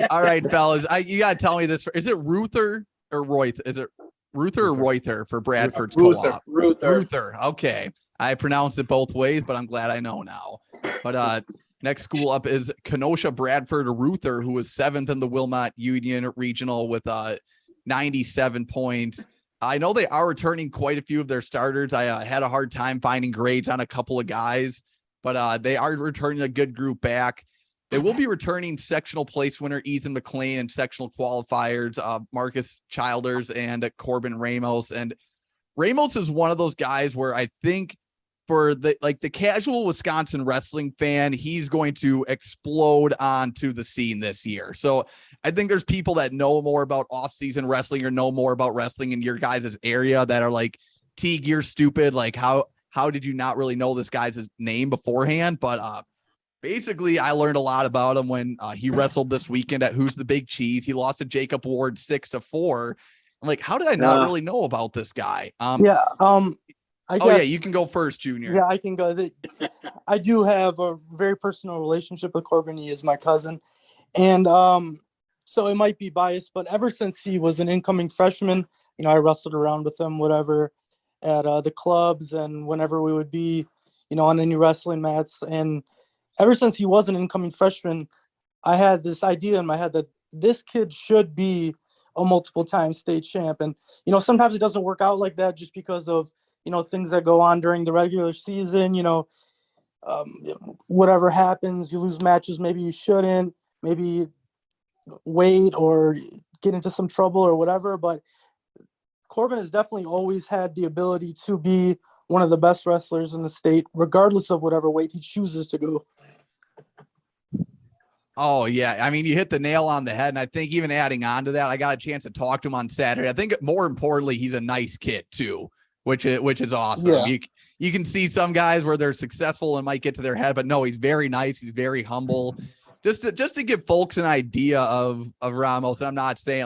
All right, fellas, you gotta tell me this. Is it Ruther or Royth? Is it Ruther or Royther for Bradford's co-op? Ruther. Okay. I pronounce it both ways, but I'm glad I know now. But next school up is Kenosha Bradford Ruther, who was 7th in the Wilmot Union Regional with 97 points. I know they are returning quite a few of their starters. I had a hard time finding grades on a couple of guys, but they are returning a good group back. They will be returning sectional place winner Ethan McLean and sectional qualifiers Marcus Childers and Corbin Ramos. And Ramos is one of those guys where I think for the casual Wisconsin wrestling fan, he's going to explode onto the scene this year. So I think there's people that know more about off-season wrestling or know more about wrestling in your guys' area that are like, Teague, you're stupid. Like, how did you not really know this guy's name beforehand? But basically, I learned a lot about him when he wrestled this weekend at Who's the Big Cheese. He lost to Jacob Ward 6-4. I'm like, how did I not really know about this guy? I guess, you can go first, Junior. Yeah, I can go. I do have a very personal relationship with Corbin. He is my cousin. And so it might be biased, but ever since he was an incoming freshman, I wrestled around with him, whatever, at the clubs and whenever we would be, on any wrestling mats. And ever since he was an incoming freshman, I had this idea in my head that this kid should be a multiple-time state champ. And, sometimes it doesn't work out like that just because of, things that go on during the regular season, whatever happens, you lose matches, maybe you shouldn't, maybe wait or get into some trouble or whatever. But Corbin has definitely always had the ability to be one of the best wrestlers in the state, regardless of whatever weight he chooses to go. Oh, yeah. I mean, you hit the nail on the head. And I think even adding on to that, I got a chance to talk to him on Saturday. I think more importantly, he's a nice kid too, which is awesome. Yeah. You can see some guys where they're successful and might get to their head, but no, he's very nice. He's very humble. Just to give folks an idea of Ramos. And I'm not saying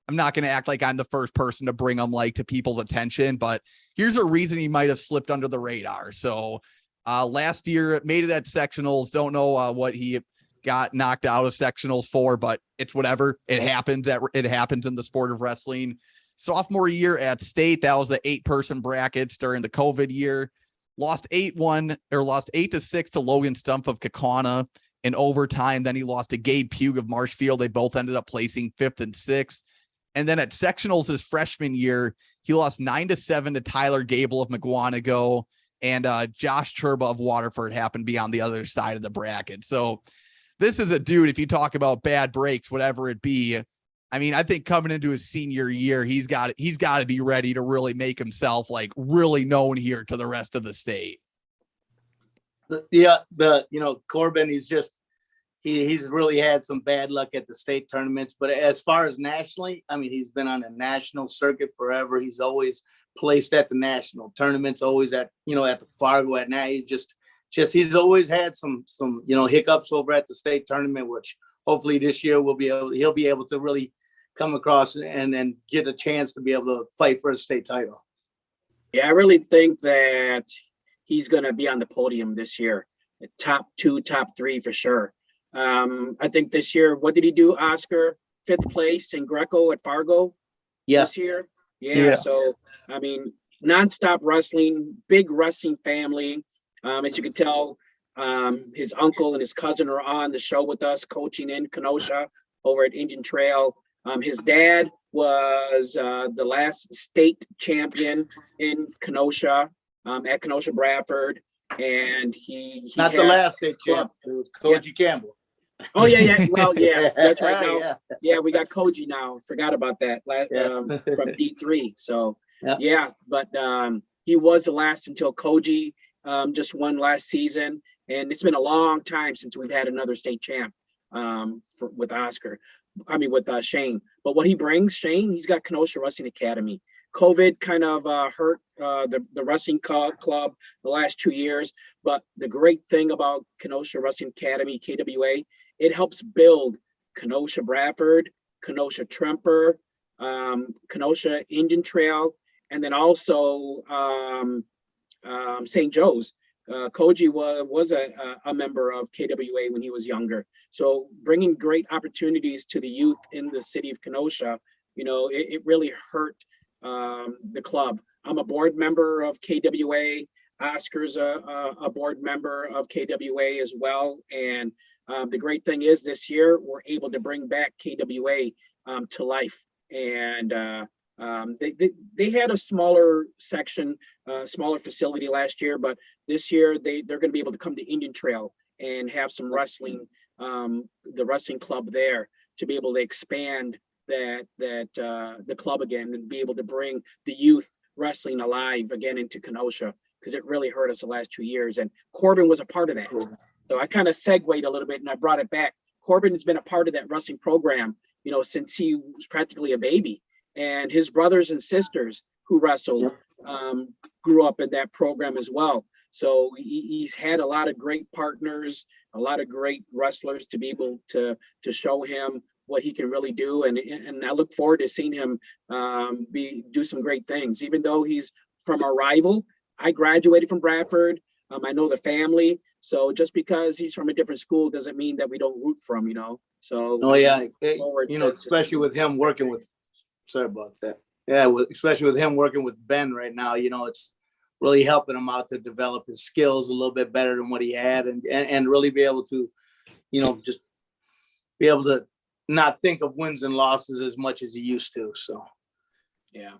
I'm not going to act like I'm the first person to bring him to people's attention, but here's a reason he might have slipped under the radar. So last year made it at sectionals. Don't know what he got knocked out of sectionals for, but it's whatever. It happens in the sport of wrestling. Sophomore year at state, that was the 8-person brackets during the COVID year. lost 8-6 to Logan Stumpf of Kaukauna in overtime. Then he lost to Gabe Pugh of Marshfield. They both ended up placing 5th and 6th. And then at sectionals his freshman year, he lost 9-7 to Tyler Gable of McGuanago, and Josh Turba of Waterford happened to be on the other side of the bracket. So this is a dude, if you talk about bad breaks, whatever it be, I mean, I think coming into his senior year, he's got to be ready to really make himself like really known here to the rest of the state. Yeah, Corbin, he's really had some bad luck at the state tournaments, but as far as nationally, I mean, he's been on a national circuit forever. He's always placed at the national tournaments, always at the Fargo at now. He's always had some hiccups over at the state tournament, which hopefully this year he'll be able to really come across and get a chance to be able to fight for a state title. Yeah, I really think that he's going to be on the podium this year. Top 2, top 3 for sure. I think this year, what did he do, Oscar? 5th place in Greco at Fargo this year. Yeah. So, I mean, nonstop wrestling, big wrestling family. As you can tell, his uncle and his cousin are on the show with us, coaching in Kenosha over at Indian Trail. His dad was the last state champion in Kenosha, at Kenosha Bradford. And he not the last state champ. It was Koji Campbell. Oh yeah. Well, yeah, that's right now. Yeah, we got Koji now. Forgot about that. From D3. So but he was the last until Koji just won last season, and it's been a long time since we've had another state champ with Shane. But what he brings, Shane, he's got Kenosha Wrestling Academy. COVID kind of hurt the wrestling club the last 2 years, but the great thing about Kenosha Wrestling Academy, KWA, it helps build Kenosha Bradford, Kenosha Tremper, Kenosha Indian Trail, and then also St. Joe's. Koji was a member of KWA when he was younger. So bringing great opportunities to the youth in the city of Kenosha, it really hurt the club. I'm a board member of KWA. Oscar's a board member of KWA as well. And the great thing is this year we're able to bring back KWA to life. And they had a smaller section, smaller facility last year, but this year they're going to be able to come to Indian Trail and have some wrestling, the wrestling club there, to be able to expand the club again and be able to bring the youth wrestling alive again into Kenosha, because it really hurt us the last 2 years. And Corbin was a part of that. So I kind of segued a little bit and I brought it back. Corbin has been a part of that wrestling program, since he was practically a baby. And his brothers and sisters who wrestled grew up in that program as well. So he's had a lot of great partners, a lot of great wrestlers to be able to show him what he can really do. And I look forward to seeing him do some great things. Even though he's from a rival, I graduated from Bradford. I know the family. So just because he's from a different school doesn't mean that we don't root for him, So especially with him working with, sorry about that. Yeah, especially with him working with Ben right now, it's really helping him out to develop his skills a little bit better than what he had, and really be able to, just be able to not think of wins and losses as much as he used to. So, yeah.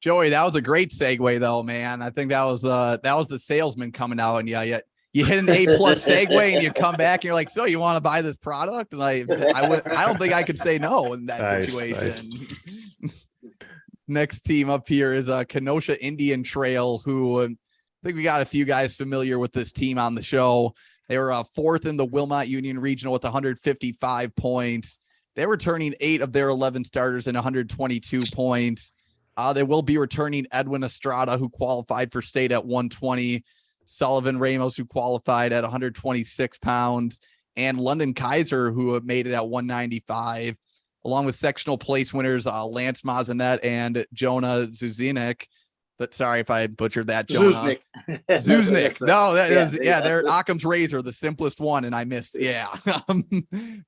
Joey, that was a great segue though, man. I think that was the salesman coming out, and you hit an A+ segue and you come back and you're like, so you want to buy this product? And I don't think I could say no in that situation. Nice. Next team up here is Kenosha Indian Trail, who I think we got a few guys familiar with this team on the show. They were 4th in the Wilmot Union Regional with 155 points. They're returning 8 of their 11 starters and 122 points. They will be returning Edwin Estrada, who qualified for state at 120, Sullivan Ramos, who qualified at 126 pounds, and London Kaiser, who made it at 195, along with sectional place winners Lance Mazanet and Jonah Zuzinik. But sorry if I butchered that, Jonah. Zuznik. No, they're Occam's razor, the simplest one, and I missed. Yeah.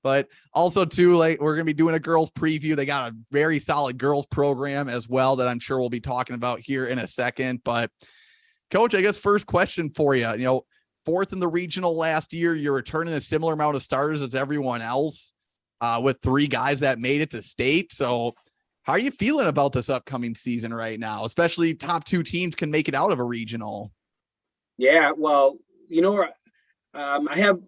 But also too, like, we're gonna be doing a girls preview. They got a very solid girls program as well that I'm sure we'll be talking about here in a second. But Coach, I guess first question for you, fourth in the regional last year, you're returning a similar amount of starters as everyone else with 3 guys that made it to state. So how are you feeling about this upcoming season right now? Especially top 2 teams can make it out of a regional. Yeah, well, I have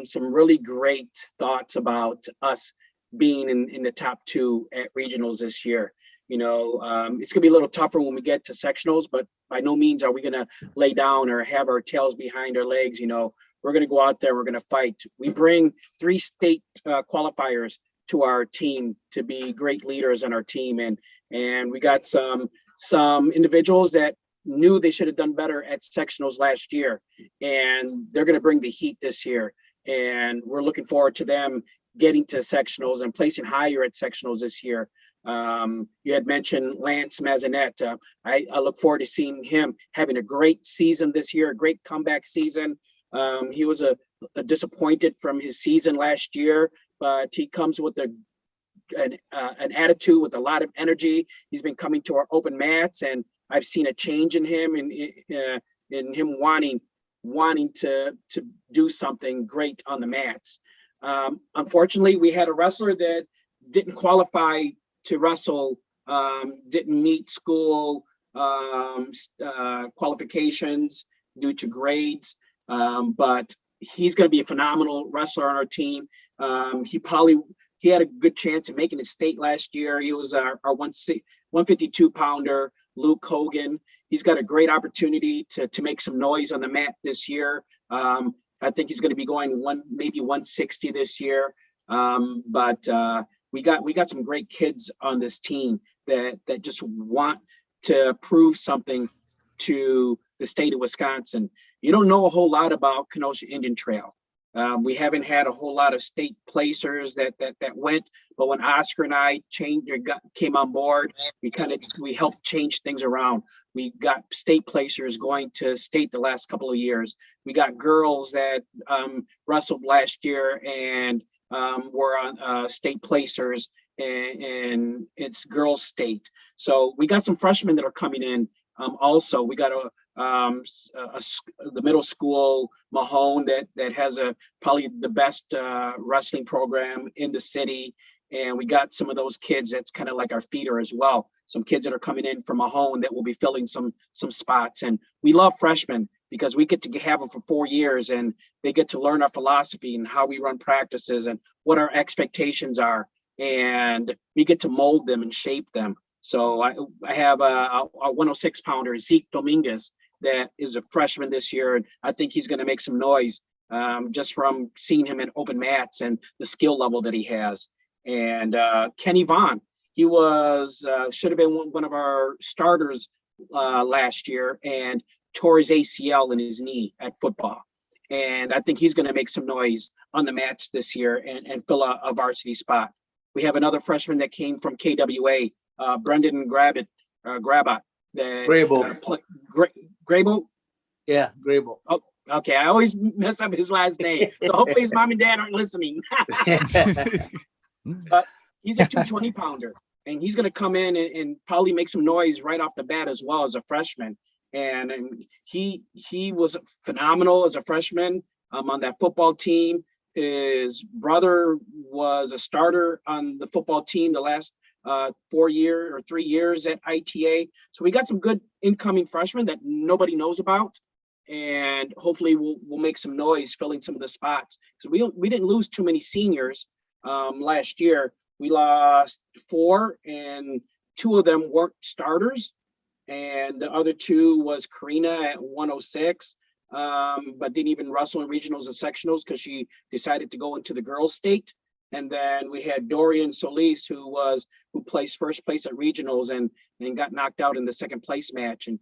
some really great thoughts about us being in the top 2 at regionals this year. It's gonna be a little tougher when we get to sectionals, but by no means are we gonna lay down or have our tails behind our legs. We're gonna go out there, we're gonna fight. We bring 3 state qualifiers to our team to be great leaders on our team, and we got some individuals that knew they should have done better at sectionals last year, and they're going to bring the heat this year, and we're looking forward to them getting to sectionals and placing higher at sectionals this year. You had mentioned Lance Mazinet. I look forward to seeing him having a great season this year, a great comeback season. He was a disappointed from his season last year, but he comes with an attitude, with a lot of energy. He's been coming to our open mats, and I've seen a change in him, in him wanting to do something great on the mats. Unfortunately, we had a wrestler that didn't qualify to wrestle, didn't meet school qualifications due to grades, but he's going to be a phenomenal wrestler on our team. He had a good chance of making it state last year. He was our 152 pounder, Luke Hogan. He's got a great opportunity to make some noise on the mat this year. I think he's going to be going maybe 160 this year. But we got some great kids on this team that just want to prove something to the state of Wisconsin. You don't know a whole lot about Kenosha Indian Trail. We haven't had a whole lot of state placers that went, but when Oscar and I came on board, we helped change things around. We got state placers going to state the last couple of years. We got girls that wrestled last year and were on state placers, and it's girls state. So we got some freshmen that are coming in. Also, we got the middle school, Mahone, that has probably the best wrestling program in the city. And we got some of those kids that's kind of like our feeder as well. Some kids that are coming in from Mahone that will be filling some spots. And we love freshmen because we get to have them for 4 years, and they get to learn our philosophy and how we run practices and what our expectations are. And we get to mold them and shape them. So I have a 106 pounder, Zeke Dominguez, that is a freshman this year. And I think he's going to make some noise just from seeing him in open mats and the skill level that he has. And Kenny Vaughn, he should have been one of our starters last year, and tore his ACL in his knee at football. And I think he's going to make some noise on the mats this year and fill a varsity spot. We have another freshman that came from KWA, Brendan Grabot. Grable. Grable? Yeah, Grable. Oh, okay. I always mess up his last name. So hopefully his mom and dad aren't listening. But he's a 220 pounder, and he's going to come in and probably make some noise right off the bat as well as a freshman. And he was phenomenal as a freshman on that football team. His brother was a starter on the football team the last 3 years at ITA. So we got some good incoming freshmen that nobody knows about, and hopefully we'll make some noise filling some of the spots. So we didn't lose too many seniors last year. We lost 4, and 2 of them weren't starters, and the other 2 was Karina at 106, but didn't even wrestle in regionals and sectionals because she decided to go into the girls' state. And then we had Dorian Solis, who placed first place at regionals and got knocked out in the second place match, and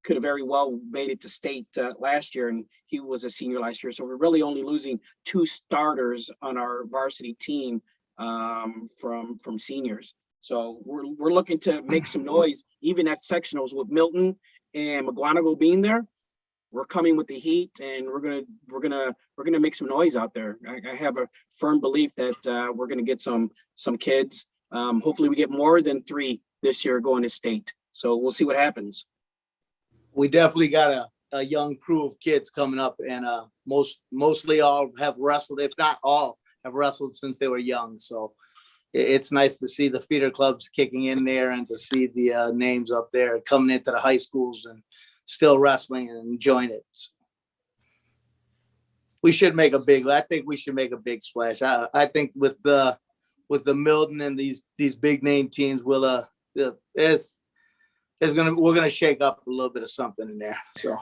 could have very well made it to state last year. And he was a senior last year. So we're really only losing 2 starters on our varsity team from seniors. So we're looking to make some noise, even at sectionals with Milton and McGuanago being there. We're coming with the heat, and we're gonna make some noise out there. I have a firm belief that we're gonna get some kids. Hopefully, we get more than 3 this year going to state. So we'll see what happens. We definitely got a young crew of kids coming up, and mostly all have wrestled, if not all have wrestled since they were young. So it's nice to see the feeder clubs kicking in there and to see the names up there coming into the high schools and still wrestling and enjoying it. I think we should make a big splash. I think with the Milton and these big name teams, we're gonna shake up a little bit of something in there. So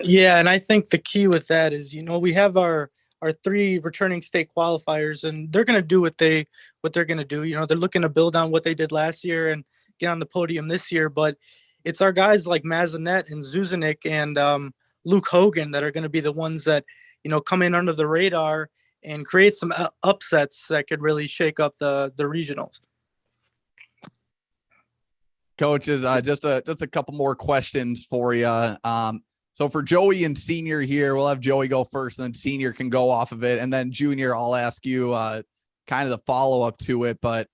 Yeah, and I think the key with that is, we have our 3 returning state qualifiers, and they're going to do what they're going to do. They're looking to build on what they did last year and get on the podium this year. But it's our guys like Mazanet and Zuzanik and Luke Hogan that are going to be the ones that, come in under the radar and create some upsets that could really shake up the regionals. Coaches, just a couple more questions for you. So for Joey and Senior here, we'll have Joey go first, and then Senior can go off of it, and then Junior, I'll ask you kind of the follow up to it. But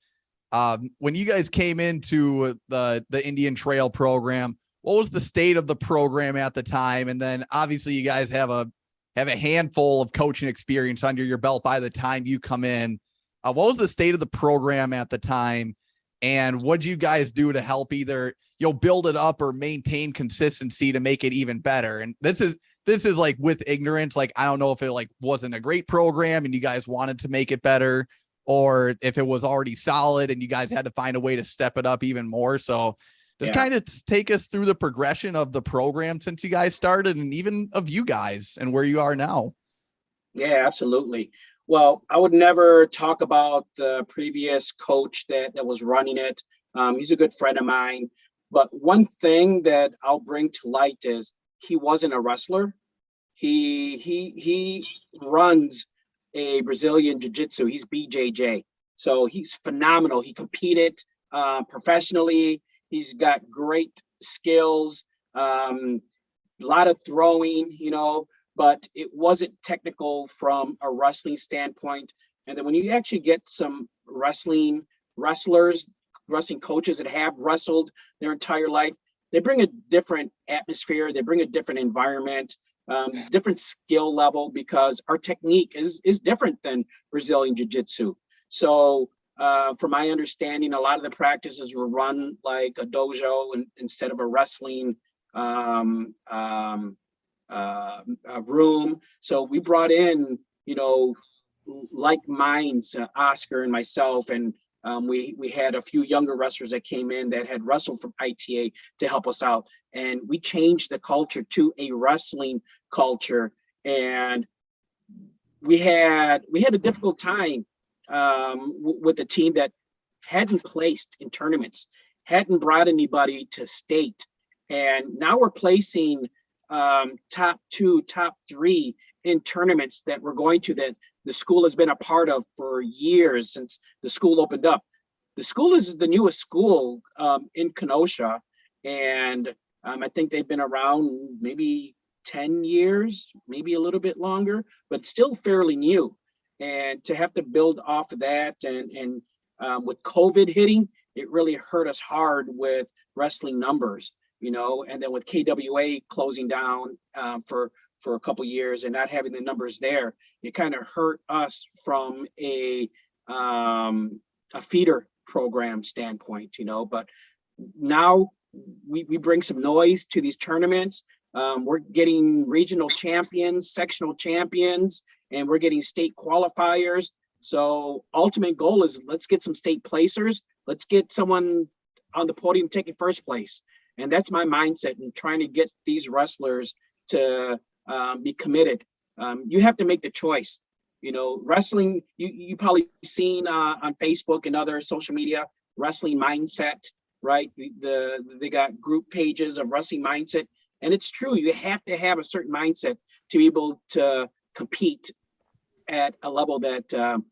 when you guys came into the Indian Trail program, what was the state of the program at the time? And then obviously you guys have a handful of coaching experience under your belt by the time you come in. What was the state of the program at the time? And what do you guys do to help either, build it up or maintain consistency to make it even better? And this is like with ignorance. Like, I don't know if it like wasn't a great program and you guys wanted to make it better, or if it was already solid and you guys had to find a way to step it up even more. So just kind of take us through the progression of the program since you guys started, and even of you guys and where you are now. Yeah, absolutely. Well, I would never talk about the previous coach that was running it. He's a good friend of mine. But one thing that I'll bring to light is he wasn't a wrestler. He runs a Brazilian jiu-jitsu. He's BJJ. So he's phenomenal. He competed professionally. He's got great skills, a lot of throwing, but it wasn't technical from a wrestling standpoint. And then when you actually get some wrestling coaches that have wrestled their entire life, they bring a different atmosphere, they bring a different environment, different skill level, because our technique is different than Brazilian Jiu-Jitsu. So from my understanding, a lot of the practices were run like a dojo instead of a wrestling room. So we brought in, like minds, Oscar and myself, and we had a few younger wrestlers that came in that had wrestled from ITA to help us out, and we changed the culture to a wrestling culture. And we had a difficult time with a team that hadn't placed in tournaments, hadn't brought anybody to state, and now we're placing top 2, top 3 in tournaments that we're going to, that the school has been a part of for years since the school opened up. The school is the newest school in Kenosha, and I think they've been around maybe 10 years, maybe a little bit longer, but still fairly new. And to have to build off of that, and with COVID hitting, it really hurt us hard with wrestling numbers. And then with KWA closing down for a couple years and not having the numbers there, it kind of hurt us from a feeder program standpoint, but now we bring some noise to these tournaments. We're getting regional champions, sectional champions, and we're getting state qualifiers. So ultimate goal is, let's get some state placers. Let's get someone on the podium taking first place. And that's my mindset in trying to get these wrestlers to be committed. You have to make the choice. Wrestling, you probably seen on Facebook and other social media, wrestling mindset, right? They got group pages of wrestling mindset. And it's true, you have to have a certain mindset to be able to compete at a level that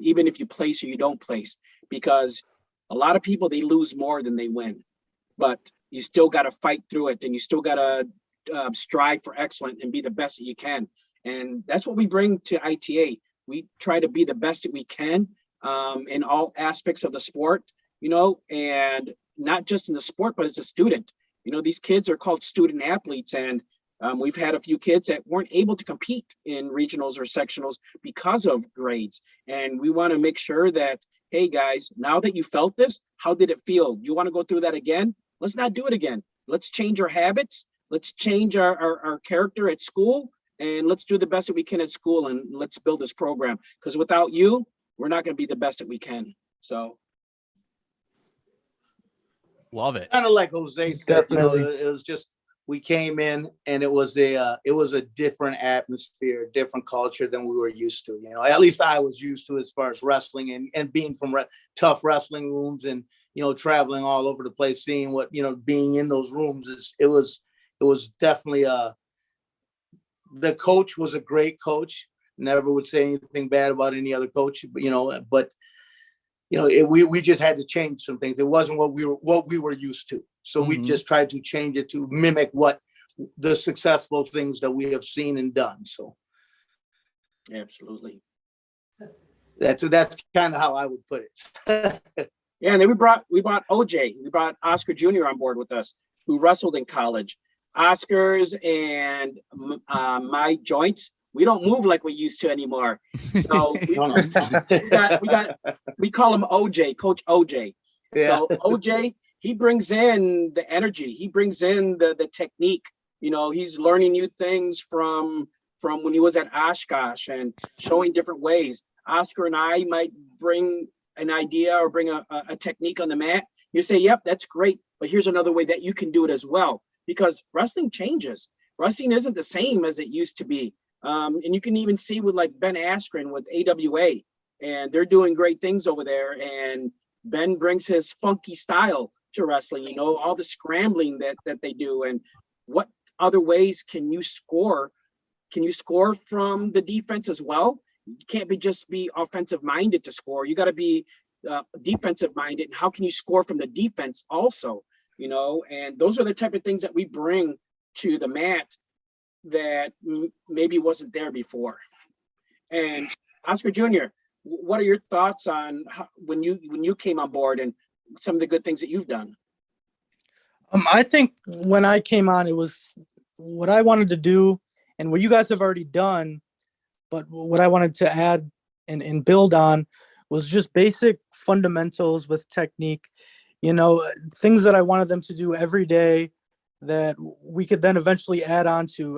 even if you place or you don't place, because a lot of people, they lose more than they win. But you still got to fight through it, and you still got to strive for excellence and be the best that you can. And that's what we bring to ITA. We try to be the best that we can in all aspects of the sport, and not just in the sport, but as a student. You know, these kids are called student athletes, and we've had a few kids that weren't able to compete in regionals or sectionals because of grades. And we want to make sure that, hey guys, now that you felt this, how did it feel? Do you want to go through that again? Let's not do it again. Let's change our habits. Let's change our character at school, and let's do the best that we can at school, and let's build this program. Because without you, we're not going to be the best that we can. So. Love it. Kind of like Jose said, you know, Definitely. it was just, we came in and it was a different atmosphere, different culture than we were used to. You know, at least I was used to as far as wrestling and being from tough wrestling rooms and, you know, traveling all over the place, seeing what, you know, being in those rooms it was definitely the coach was a great coach. Never would say anything bad about any other coach, but we just had to change some things. It wasn't what we were used to. So we just tried to change it to mimic what the successful things that we have seen and done. So Absolutely. that's kind of how I would put it. Yeah, and then we brought OJ. We brought Oscar Jr. on board with us, who wrestled in college. Oscar's and my joints, we don't move like we used to anymore. So we call him OJ, Coach OJ. Yeah. So OJ, he brings in the energy, he brings in the technique. You know, he's learning new things from when he was at Oshkosh and showing different ways. Oscar and I might bring an idea or bring a technique on the mat. You say, yep, that's great, but here's another way that you can do it as well. Because wrestling changes. Wrestling isn't the same as it used to be. And you can even see with like Ben Askren with AWA, and they're doing great things over there. And Ben brings his funky style to wrestling, you know, all the scrambling that they do. And what other ways can you score? Can you score from the defense as well? You can't just be offensive minded to score. You got to be defensive minded. And how can you score from the defense also? You know, and those are the type of things that we bring to the mat that maybe wasn't there before. And Oscar Jr., what are your thoughts on when you came on board and some of the good things that you've done? I think when I came on, it was what I wanted to do and what you guys have already done, but what I wanted to add and build on was just basic fundamentals with technique. You know, things that I wanted them to do every day that we could then eventually add on to.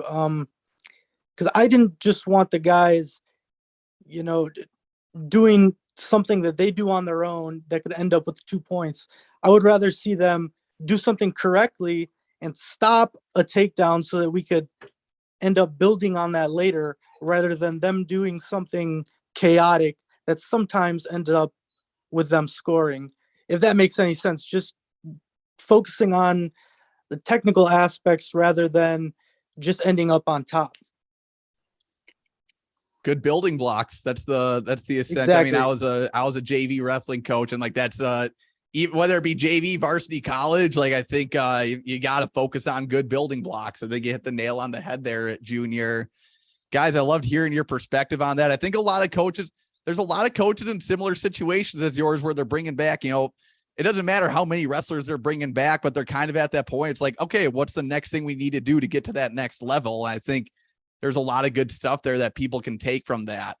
Because I didn't just want the guys, you know, doing something that they do on their own that could end up with 2 points. I would rather see them do something correctly and stop a takedown so that we could end up building on that later, rather than them doing something chaotic that sometimes ended up with them scoring. If that makes any sense, just focusing on the technical aspects rather than just ending up on top. Good building blocks. That's the essence. Exactly. I mean, I was a JV wrestling coach, and like that's even whether it be JV, varsity, college, like I think you got to focus on good building blocks. I think you hit the nail on the head there at Junior. Guys, I loved hearing your perspective on that. I think there's a lot of coaches in similar situations as yours where they're bringing back, you know, it doesn't matter how many wrestlers they're bringing back, but they're kind of at that point. It's like, okay, what's the next thing we need to do to get to that next level? And I think there's a lot of good stuff there that people can take from that.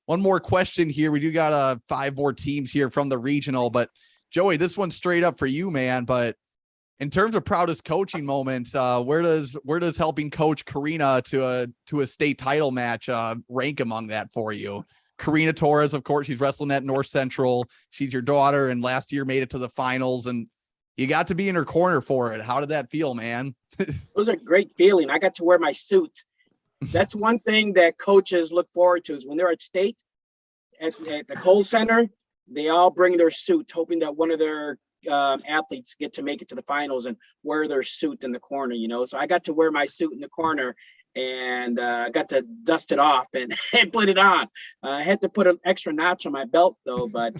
One more question here. We do got 5 more teams here from the regional, but Joey, this one's straight up for you, man. But in terms of proudest coaching moments, where does helping coach Karina to a state title match rank among that for you? Karina Torres, of course, she's wrestling at North Central. She's your daughter, and last year made it to the finals, and you got to be in her corner for it. How did that feel, man? It was a great feeling. I got to wear my suit. That's one thing that coaches look forward to, is when they're at state, at the Kohl Center, they all bring their suit, hoping that one of their athletes get to make it to the finals and wear their suit in the corner, you know. So I got to wear my suit in the corner, and got to dust it off and put it on. I had to put an extra notch on my belt though, but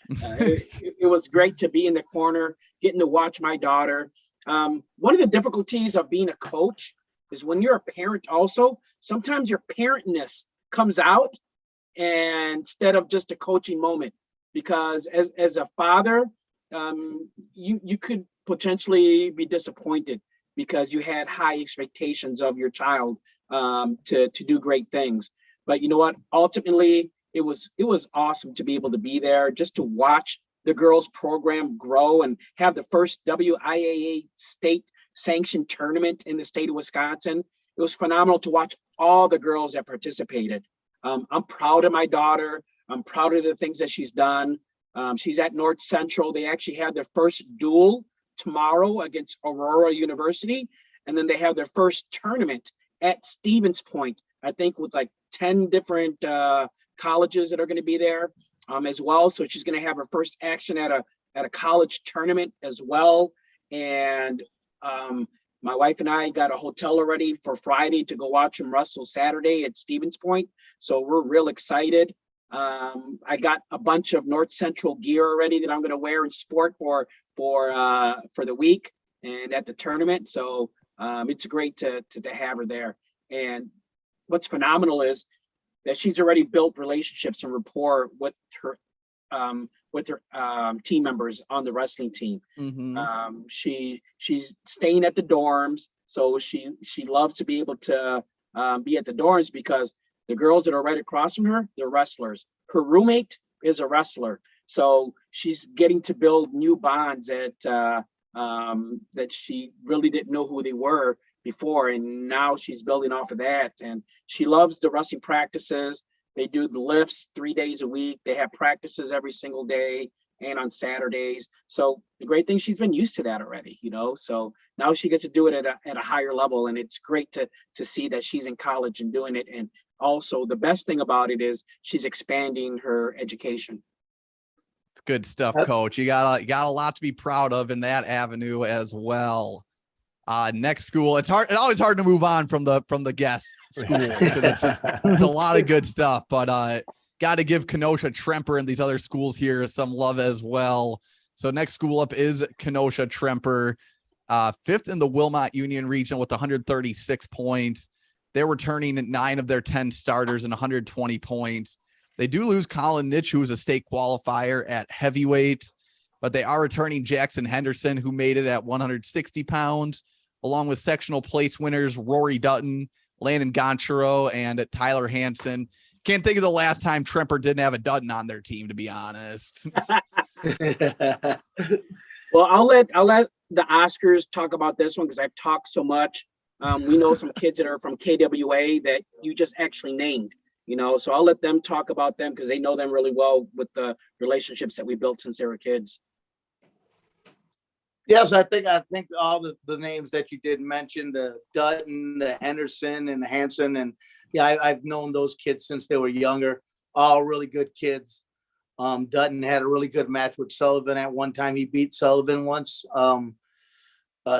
it was great to be in the corner, getting to watch my daughter. One of the difficulties of being a coach is when you're a parent also, sometimes your parentness comes out and instead of just a coaching moment, because as a father, you could potentially be disappointed because you had high expectations of your child to do great things. But you know what? Ultimately, it was awesome to be able to be there, just to watch the girls program grow and have the first WIAA state sanctioned tournament in the state of Wisconsin. It was phenomenal to watch all the girls that participated. I'm proud of my daughter. I'm proud of the things that she's done. She's at North Central. They actually have their first duel tomorrow against Aurora University. And then they have their first tournament at Stevens Point, I think with like 10 different colleges that are going to be there as well. So she's going to have her first action at a college tournament as well. And my wife and I got a hotel already for Friday to go watch them wrestle Saturday at Stevens Point. So we're real excited. I got a bunch of North Central gear already that I'm going to wear and sport for the week and at the tournament. So it's great to have her there. And what's phenomenal is that she's already built relationships and rapport with her team members on the wrestling team. Mm-hmm. She's staying at the dorms, so she loves to be able to be at the dorms because the girls that are right across from her, they're wrestlers. Her roommate is a wrestler, so she's getting to build new bonds that she really didn't know who they were before, and now she's building off of that. And she loves the wrestling practices. They do the lifts 3 days a week. They have practices every single day and on Saturdays. So the great thing, she's been used to that already, so now she gets to do it at a higher level. And it's great to see that she's in college and doing it. And also the best thing about it is she's expanding her education. Good stuff, Coach. You got a lot to be proud of in that avenue as well. Next school, it's always hard to move on from the guest school because it's a lot of good stuff, but got to give Kenosha Tremper and these other schools here some love as well. So next school up is Kenosha Tremper, fifth in the Wilmot Union region with 136 points. They're returning 9 of their 10 starters and 120 points. They do lose Colin Nitch, who is a state qualifier at heavyweight, but they are returning Jackson Henderson, who made it at 160 pounds, along with sectional place winners Rory Dutton, Landon Goncharo, and Tyler Hansen. Can't think of the last time Tremper didn't have a Dutton on their team, to be honest. Well, I'll let the Oscars talk about this one because I've talked so much. We know some kids that are from KWA that you just actually named, so I'll let them talk about them because they know them really well with the relationships that we built since they were kids. Yes, I think all the names that you did mention, the Dutton, the Henderson, and the Hanson, and I've known those kids since they were younger. All really good kids. Dutton had a really good match with Sullivan at one time. He beat Sullivan once.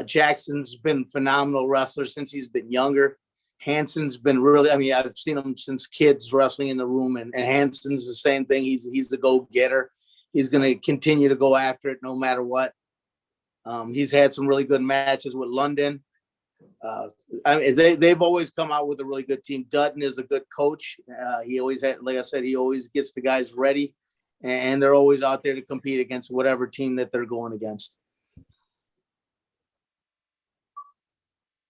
Jackson's been a phenomenal wrestler since he's been younger. Hanson's been really, I've seen him since kids wrestling in the room, and Hanson's the same thing. He's the go-getter. He's going to continue to go after it no matter what. He's had some really good matches with London. They've always come out with a really good team. Dutton is a good coach. He always had, like I said, he always gets the guys ready, and they're always out there to compete against whatever team that they're going against.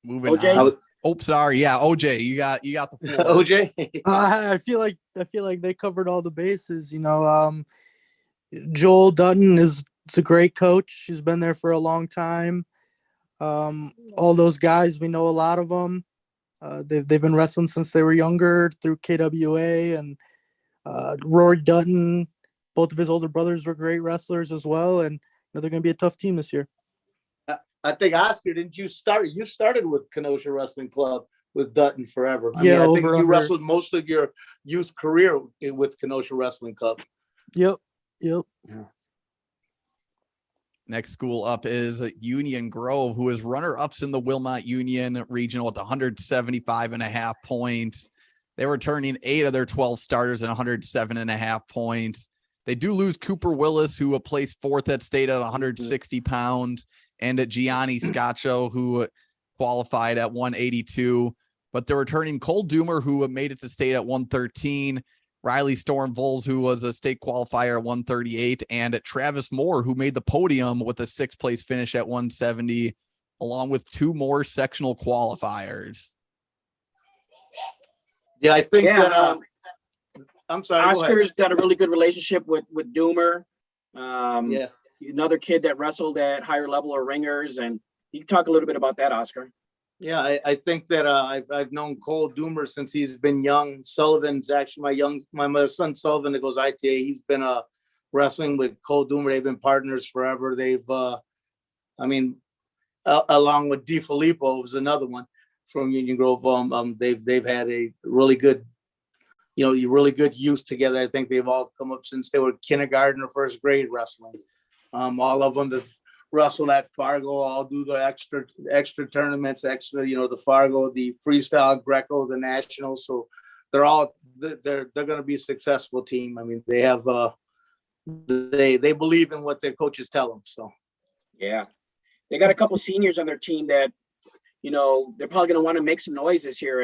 Moving OJ? on. Oh, sorry. Yeah, OJ, you got the floor. OJ. I feel like they covered all the bases. Joel Dutton is a great coach. He's been there for a long time. All those guys, we know a lot of them. They've been wrestling since they were younger through KWA, and Rory Dutton, both of his older brothers were great wrestlers as well, and they're going to be a tough team this year. I think, Oscar, didn't you start? You started with Kenosha Wrestling Club with Dutton forever. I think you wrestled most of your youth career with Kenosha Wrestling Club. Yep. Yeah. Next school up is Union Grove, who is runner-ups in the Wilmot Union Regional with 175.5 points. They're returning 8 of their 12 starters and 107.5 points. They do lose Cooper Willis, who placed 4th at state at 160 pounds, and at Gianni Scaccio, who qualified at 182. But they're returning Cole Doomer, who made it to state at 113, Riley Stormvols, who was a state qualifier at 138, and at Travis Moore, who made the podium with a 6th place finish at 170, along with 2 more sectional qualifiers. Yeah, I think Yeah, that I'm sorry. Go ahead. Oscar's got a really good relationship with Doomer. Yes. Another kid that wrestled at higher level or ringers, and you can talk a little bit about that, Oscar. Yeah, I think that I've known Cole Doomer since he's been young. Sullivan's actually my son Sullivan that goes ITA. He's been wrestling with Cole Doomer. They've been partners forever. They've along with DeFilippo was another one from Union Grove. They've had a really good, really good youth together. I think they've all come up since they were kindergarten or 1st grade wrestling. All of them have wrestled at Fargo, all do the extra tournaments, the Fargo, the freestyle, Greco, the nationals. So they're going to be a successful team. I mean, they have they believe in what their coaches tell them. So yeah, they got a couple seniors on their team that they're probably going to want to make some noise this year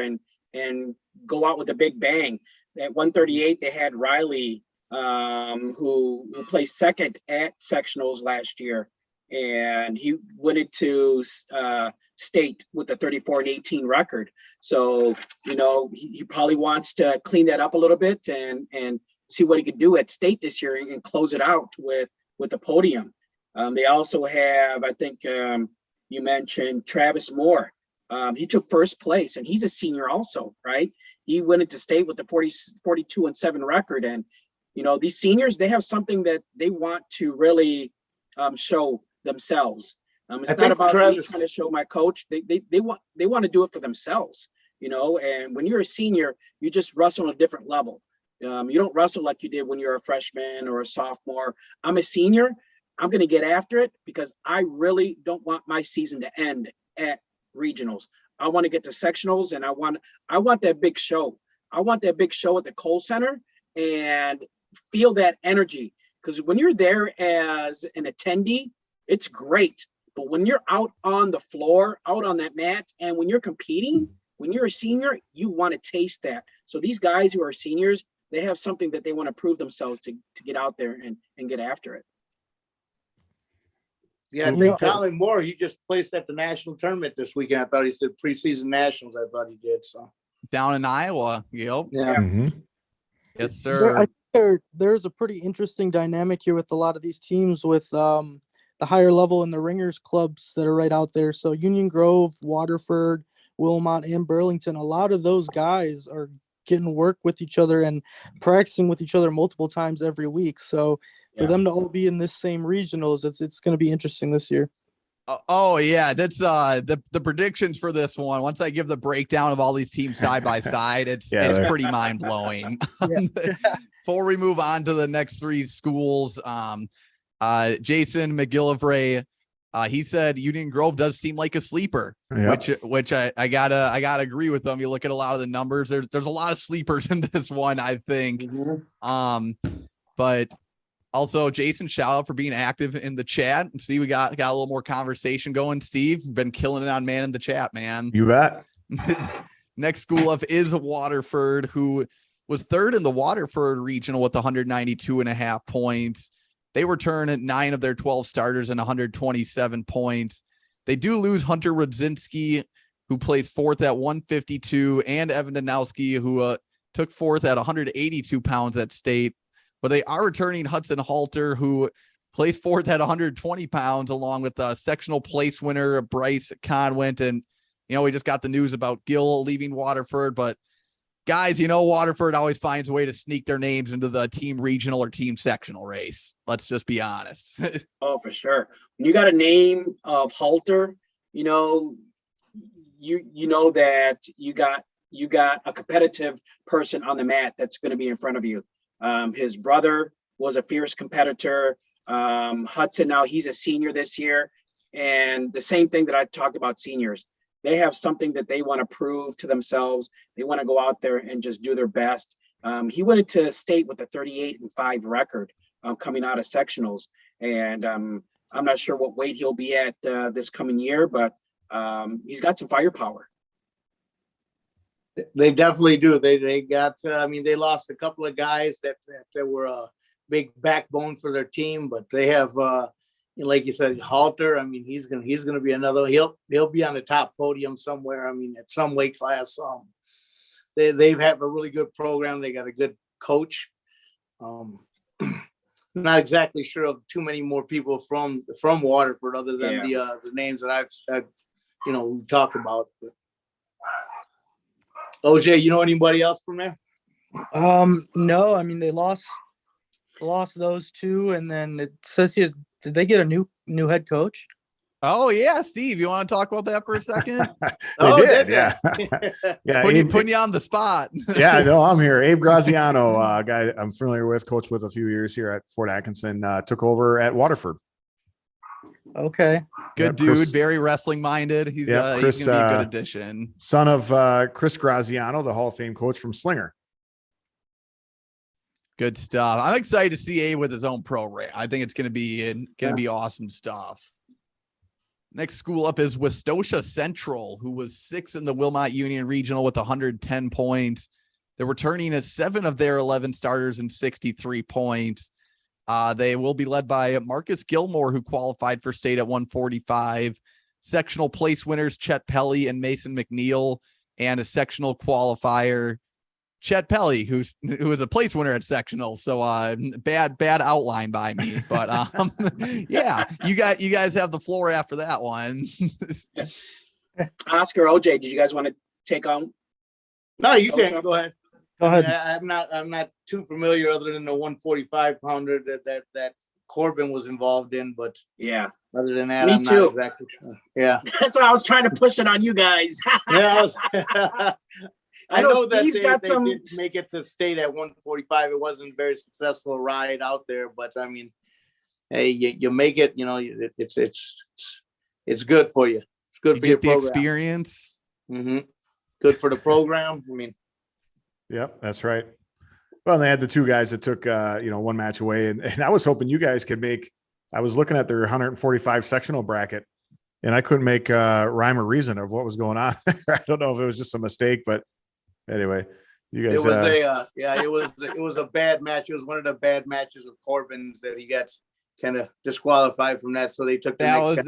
and go out with a big bang. At 138, they had Riley, who placed 2nd at sectionals last year. And he went into state with a 34-18 record. So, he probably wants to clean that up a little bit and see what he could do at state this year and close it out with the podium. They also have, I think you mentioned Travis Moore. He took 1st place, and he's a senior also, right? He went into state with the 42-7 record. And, these seniors, they have something that they want to really show themselves. It's not about me trying to show my coach. They want to do it for themselves, and when you're a senior, you just wrestle on a different level. You don't wrestle like you did when you're a freshman or a sophomore. I'm a senior. I'm going to get after it because I really don't want my season to end at regionals. I want to get to sectionals, and I want that big show. I want that big show at the Cole Center and feel that energy, because when you're there as an attendee, it's great. But when you're out on the floor, out on that mat, and when you're competing, when you're a senior, you want to taste that. So these guys who are seniors, they have something that they want to prove themselves to get out there and get after it. Yeah, I think Colin Moore, he just placed at the national tournament this weekend. I thought he said preseason nationals. I thought he did. So down in Iowa. Yep. Yeah. Mm-hmm. Yes, sir. There's a pretty interesting dynamic here with a lot of these teams with the higher level and the ringers clubs that are right out there. So Union Grove, Waterford, Wilmot, and Burlington, a lot of those guys are getting work with each other and practicing with each other multiple times every week. So for them to all be in this same regionals, it's going to be interesting this year. Oh yeah, that's the predictions for this one. Once I give the breakdown of all these teams side by side, it's pretty mind blowing. Before we move on to the next 3 schools, Jason McGillivray, he said Union Grove does seem like a sleeper, which I gotta agree with them. You look at a lot of the numbers, there's a lot of sleepers in this one, I think. Mm-hmm. But also, Jason, shout out for being active in the chat. And see, we got a little more conversation going. Steve, you've been killing it on Man in the Chat, man. You bet. Next school up is Waterford, who was 3rd in the Waterford regional with 192.5 points. They return at 9 of their 12 starters and 127 points. They do lose Hunter Rudzinski, who placed 4th at 152, and Evan Danowski, who took 4th at 182 pounds at state. But they are returning Hudson Halter, who placed 4th at 120 pounds, along with sectional place winner Bryce Conwent. And, we just got the news about Gill leaving Waterford. But, guys, Waterford always finds a way to sneak their names into the team regional or team sectional race. Let's just be honest. Oh, for sure. When you got a name of Halter, you know that you got a competitive person on the mat that's going to be in front of you. His brother was a fierce competitor. Hudson, now he's a senior this year. And the same thing that I talked about seniors, they have something that they want to prove to themselves. They want to go out there and just do their best. He went into state with a 38-5 record coming out of sectionals. And I'm not sure what weight he'll be at this coming year, but he's got some firepower. They definitely do. They got. I mean, they lost a couple of guys that were a big backbone for their team, but they have, like you said, Halter. I mean, he's gonna be another. He'll be on the top podium somewhere. I mean, at some weight class. They have a really good program. They got a good coach. Not exactly sure of too many more people from Waterford other than the names that I've we talked about. But OJ, you know anybody else from there? No, I mean they lost those two, and then it says here, did they get a new head coach? Oh yeah, Steve, you want to talk about that for a second? They did, yeah. Yeah, putting you on the spot. Yeah, no, I'm here. Abe Graziano, guy I'm familiar with, coached with a few years here at Fort Atkinson, took over at Waterford. Okay. Good dude, Chris, very wrestling minded. He's gonna be a good addition. Son of Chris Graziano, the Hall of Fame coach from Slinger. Good stuff. I'm excited to see Abe with his own program. I think it's gonna be awesome stuff. Next school up is Westosha Central, who was 6th in the Wilmot Union Regional with 110 points. They're returning as 7 of their 11 starters and 63 points. They will be led by Marcus Gilmore, who qualified for state at 145. Sectional place winners Chet Pelly and Mason McNeil, and a sectional qualifier, Chet Pelly, who was a place winner at sectional. So bad outline by me, but yeah, you guys have the floor after that one. Oscar, OJ, did you guys want to take on? No, you can go ahead. Go ahead. I'm not too familiar other than the 145 pounder that Corbin was involved in, but yeah, other than that, me I'm too. not exactly sure. Yeah, that's why I was trying to push it on you guys. Yeah, I know that Steve's got some. Did make it to state at 145. It wasn't a very successful ride out there, but I mean, hey, you make it. It's good for you. It's good for your program. The experience. Mm-hmm. Good for the program. I mean, yep, that's right. Well, they had the two guys that took one match away, and I was hoping you guys could make. I was looking at their 145 sectional bracket, and I couldn't make rhyme or reason of what was going on there. I don't know if it was just a mistake, but anyway, you guys. It was a bad match. It was one of the bad matches of Corbin's that he got kind of disqualified from that. So they took that was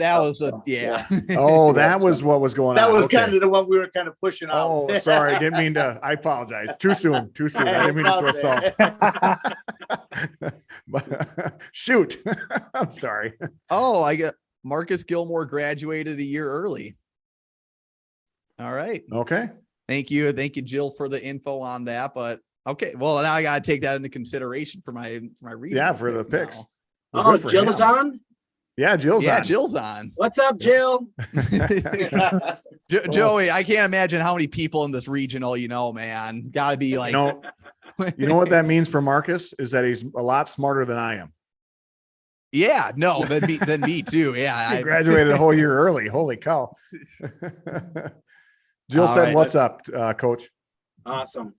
Oh, that was what was going on. That was kind of the one we were kind of pushing out. Oh, sorry, didn't mean to. I apologize. Too soon. I didn't mean to throw salt. Shoot, I'm sorry. Oh, I got Marcus Gilmore graduated a year early. All right. Okay. Thank you, Jill, for the info on that. But okay, well, now I gotta take that into consideration for my reading. Yeah, for the picks. Oh, Jill is on. Yeah, Jill's on. What's up, Jill? Joey, I can't imagine how many people in this regional, man. Gotta be like, you know what that means for Marcus is that he's a lot smarter than I am. Yeah, no, than me too. Yeah, I graduated a whole year early. Holy cow. Jill said, "What's up, Coach?" Awesome.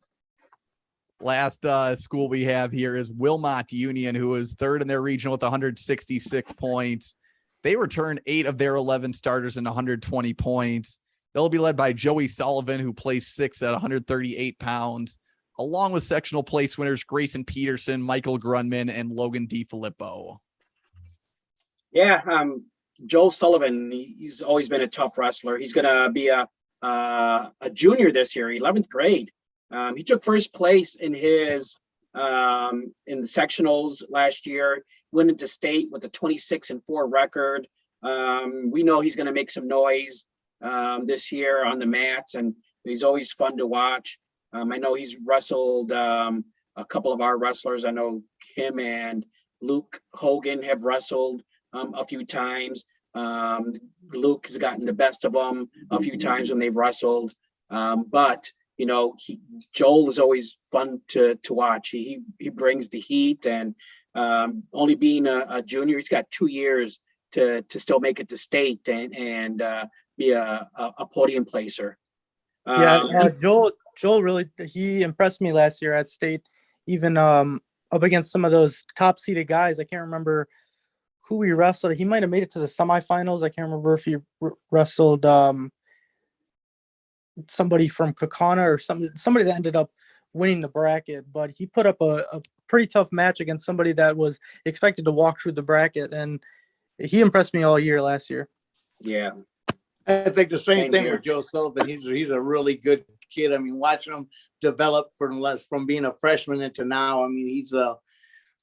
Last school we have here is Wilmot Union, who is 3rd in their regional with 166 points. They return 8 of their 11 starters and 120 points. They'll be led by Joey Sullivan, who placed 6th at 138 pounds, along with sectional place winners Grayson Peterson, Michael Grunman, and Logan DiFilippo. Yeah, Joe Sullivan, he's always been a tough wrestler. He's going to be a junior this year, 11th grade. He took first place in his in the sectionals last year, went into state with a 26-4 record. We know he's going to make some noise this year on the mats, and he's always fun to watch. I know he's wrestled a couple of our wrestlers. I know him and Luke Hogan have wrestled a few times. Luke has gotten the best of them a few times when they've wrestled, but Joel is always fun to watch. He brings the heat, and only being a junior, he's got 2 years to still make it to state and be a podium placer. Joel really, he impressed me last year at state, even up against some of those top seeded guys. I can't remember who he wrestled. He might have made it to the semifinals. I can't remember if he wrestled somebody from Kakana or somebody that ended up winning the bracket, but he put up a pretty tough match against somebody that was expected to walk through the bracket, and he impressed me all year last year. Yeah. I think the same thing here. with Joe Sullivan. He's a really good kid. I mean, watching him develop from being a freshman into now. I mean, he's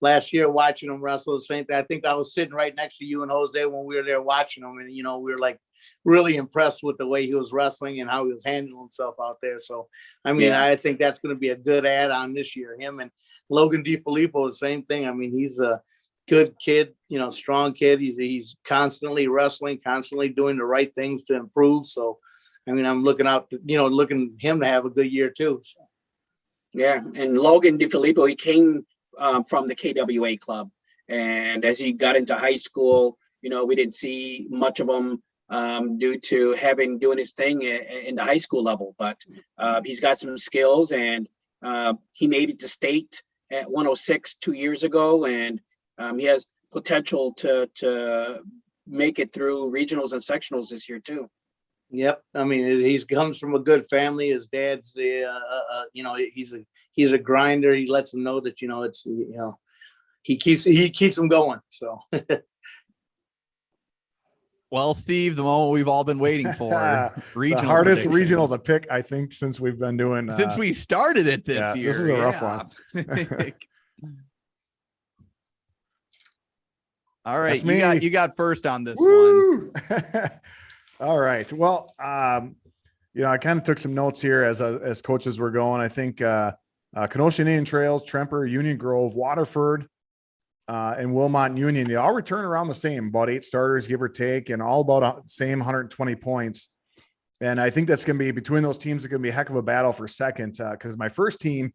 last year watching him wrestle the same thing. I think I was sitting right next to you and Jose when we were there watching him, and we were like really impressed with the way he was wrestling and how he was handling himself out there. So, I mean, I think that's going to be a good add on this year. Him and Logan DiFilippo, the same thing. I mean, he's a good kid, strong kid. He's constantly wrestling, constantly doing the right things to improve. So, I mean, I'm looking looking him to have a good year too. So. Yeah. And Logan DiFilippo, he came from the KWA club. And as he got into high school, we didn't see much of him due to doing his thing in the high school level. But he's got some skills, and he made it to state at 106 2 years ago. And he has potential to make it through regionals and sectionals this year too. Yep. I mean, he comes from a good family. His dad's he's a grinder. He lets them know that, he keeps them going. So. Well, Steve, the moment we've all been waiting for. The hardest regional to pick, I think, since we've been doing. Since we started it this year. This is a rough one. All right, you got first on this Woo! One. All right. Well, I kind of took some notes here as coaches were going. I think Kenosha Indian Trails, Tremper, Union Grove, Waterford, and Wilmot and Union, they all return around the same, about 8 starters, give or take, and all about the same 120 points. And I think that's going to be between those teams. It's going to be a heck of a battle for second. Because my first team,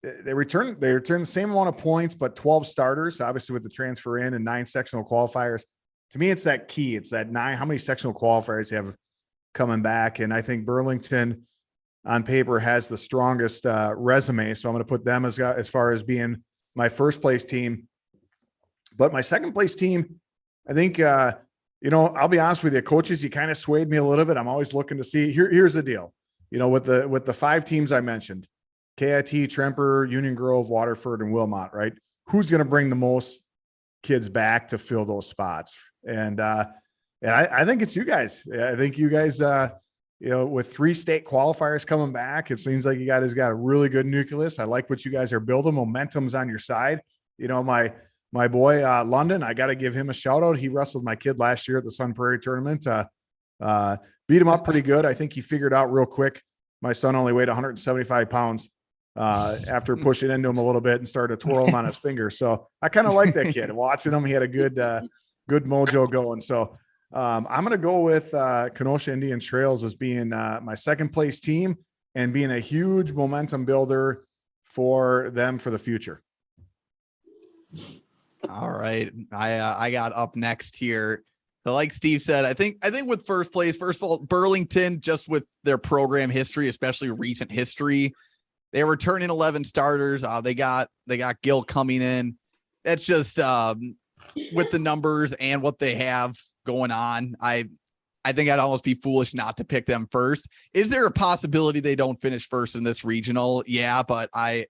they return the same amount of points, but 12 starters, obviously with the transfer in and 9 sectional qualifiers. To me, it's that key. It's that 9. How many sectional qualifiers you have coming back? And I think Burlington on paper has the strongest resume. So I'm going to put them as far as being my first place team. But my second place team, I think, I'll be honest with you, coaches, you kind of swayed me a little bit. I'm always looking to see here's the deal, with the 5 teams I mentioned, KIT, Tremper, Union Grove, Waterford, and Wilmot, right? Who's going to bring the most kids back to fill those spots? And I think it's you guys. I think you guys, with 3 state qualifiers coming back, it seems like you guys got a really good nucleus. I like what you guys are building. Momentum's on your side. My boy, London, I got to give him a shout out. He wrestled my kid last year at the Sun Prairie tournament, beat him up pretty good. I think he figured out real quick. My son only weighed 175 pounds after pushing into him a little bit and started to twirl him on his finger. So I kind of like that kid. Watching him, he had a good mojo going. So I'm going to go with Kenosha Indian Trails as being my second place team and being a huge momentum builder for them for the future. All right. I got up next here. So like Steve said, I think with first place, first of all, Burlington, just with their program history, especially recent history, they were turning 11 starters. They got Gil coming in. That's just with the numbers and what they have going on. I think I'd almost be foolish not to pick them first. Is there a possibility they don't finish first in this regional? Yeah, but I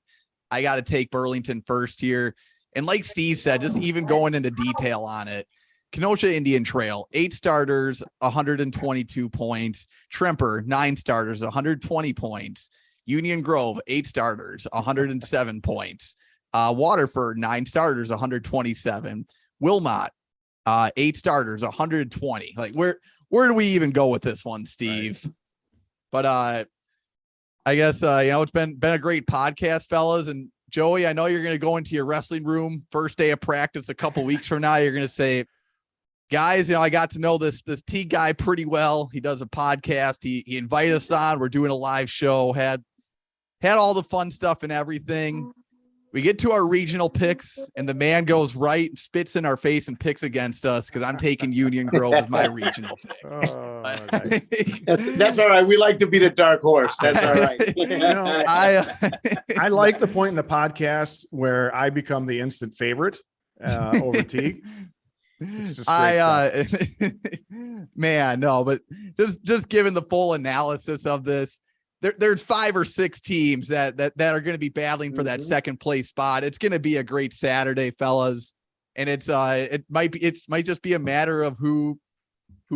got to take Burlington first here. And like Steve said, just even going into detail on it, Kenosha Indian Trail, 8 starters, 122 points. Tremper, 9 starters, 120 points. Union Grove, 8 starters, 107 points. Waterford, 9 starters, 127. Wilmot, 8 starters, 120. Like where do we even go with this one, Steve? Right. But I guess it's been a great podcast, fellas. And Joey, I know you're going to go into your wrestling room first day of practice a couple weeks from now. You're going to say, guys, I got to know this T guy pretty well. He does a podcast. He invited us on. We're doing a live show. Had all the fun stuff and everything. We get to our regional picks, and the man goes right and spits in our face and picks against us because I'm taking Union Grove as my regional pick. Oh, nice. That's all right. We like to be the dark horse. That's all right. I like the point in the podcast where I become the instant favorite over Teague. It's just great stuff. Man, no, but just given the full analysis of this, there's 5 or 6 teams that are going to be battling for that second place spot. It's going to be a great Saturday, fellas. And it might just be a matter of who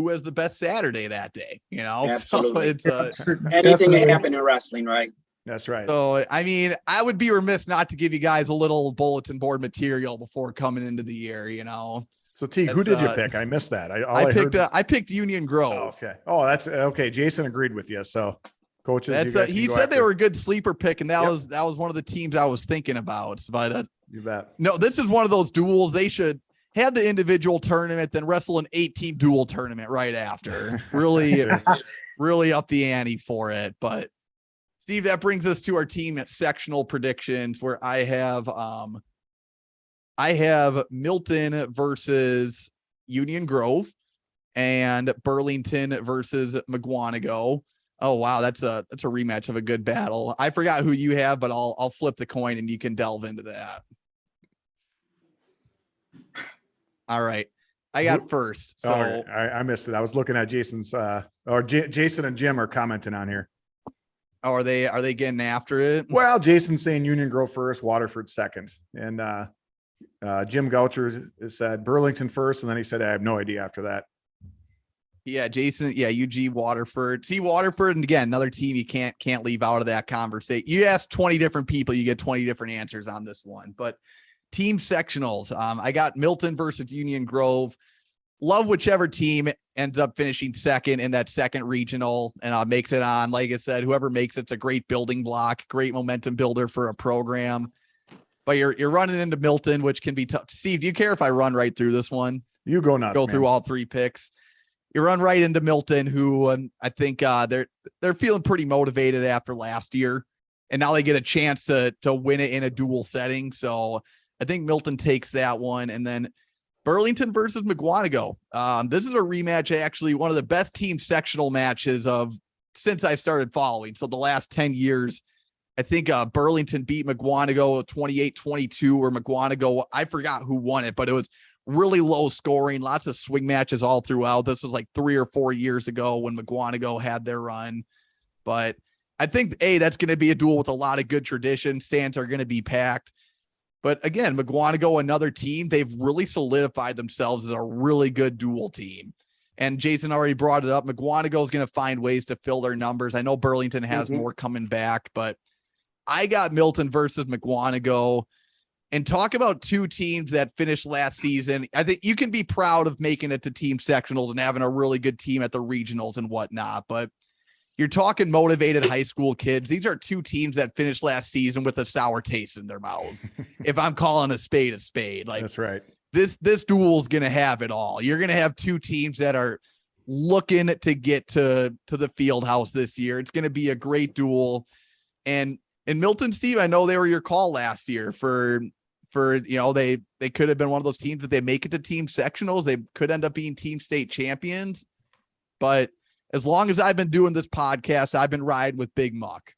has the best Saturday that day, you know? Absolutely. So it's Anything can happen in wrestling, right? That's right. So, I mean, I would be remiss not to give you guys a little bulletin board material before coming into the year, you know? So Teague, who did you pick? I missed that. I picked Union Grove. Oh, okay. Oh, that's okay. Jason agreed with you. So coaches, he said they were a good sleeper pick, and that was one of the teams I was thinking about. But you bet. No, this is one of those duels. They should have the individual tournament, then wrestle an 8-team dual tournament right after. Really, really up the ante for it. But Steve, that brings us to our team at sectional predictions, where I have Milton versus Union Grove and Burlington versus McGuanago. Oh, wow. That's a rematch of a good battle. I forgot who you have, but I'll flip the coin and you can delve into that. All right. I got first. So I missed it. I was looking at Jason's Jason and Jim are commenting on here. Oh, are they getting after it? Well, Jason's saying Union Grove first, Waterford second. And Jim Goucher said Burlington first, and then he said, I have no idea after that. Yeah, Jason. Yeah, UG Waterford. See, Waterford, and again, another team you can't leave out of that conversation. You ask 20 different people, you get 20 different answers on this one. But team sectionals, I got Milton versus Union Grove. Love whichever team ends up finishing second in that second regional and makes it on. Like I said, whoever makes it's a great building block, great momentum builder for a program. But you're running into Milton, which can be tough. Steve, do you care if I run right through this one? You go nuts. Go through all 3 picks. You run right into Milton, who I think they're feeling pretty motivated after last year, and now they get a chance to win it in a dual setting. So I think Milton takes that one, and then Burlington versus McGuanago. This is a rematch, actually one of the best team sectional matches since I started following. So the last 10 years, I think Burlington beat McGuanago 28-22, or McGuanago, I forgot who won it, but it was really low scoring, lots of swing matches all throughout. This was like 3 or 4 years ago when McGuanago had their run. But I think, that's going to be a duel with a lot of good tradition. Stands are going to be packed. But again, McGuanago, another team, they've really solidified themselves as a really good dual team. And Jason already brought it up. McGuanago is going to find ways to fill their numbers. I know Burlington has more coming back, but I got Milton versus McGuanago. And talk about 2 teams that finished last season. I think you can be proud of making it to team sectionals and having a really good team at the regionals and whatnot. But you're talking motivated high school kids. These are 2 teams that finished last season with a sour taste in their mouths. If I'm calling a spade, like that's right. This duel is going to have it all. You're going to have 2 teams that are looking to get to the field house this year. It's going to be a great duel. And in Milton, Steve, I know they were your call last year for they could have been one of those teams that they make it to team sectionals. They could end up being team state champions. But as long as I've been doing this podcast, I've been riding with Big Muck.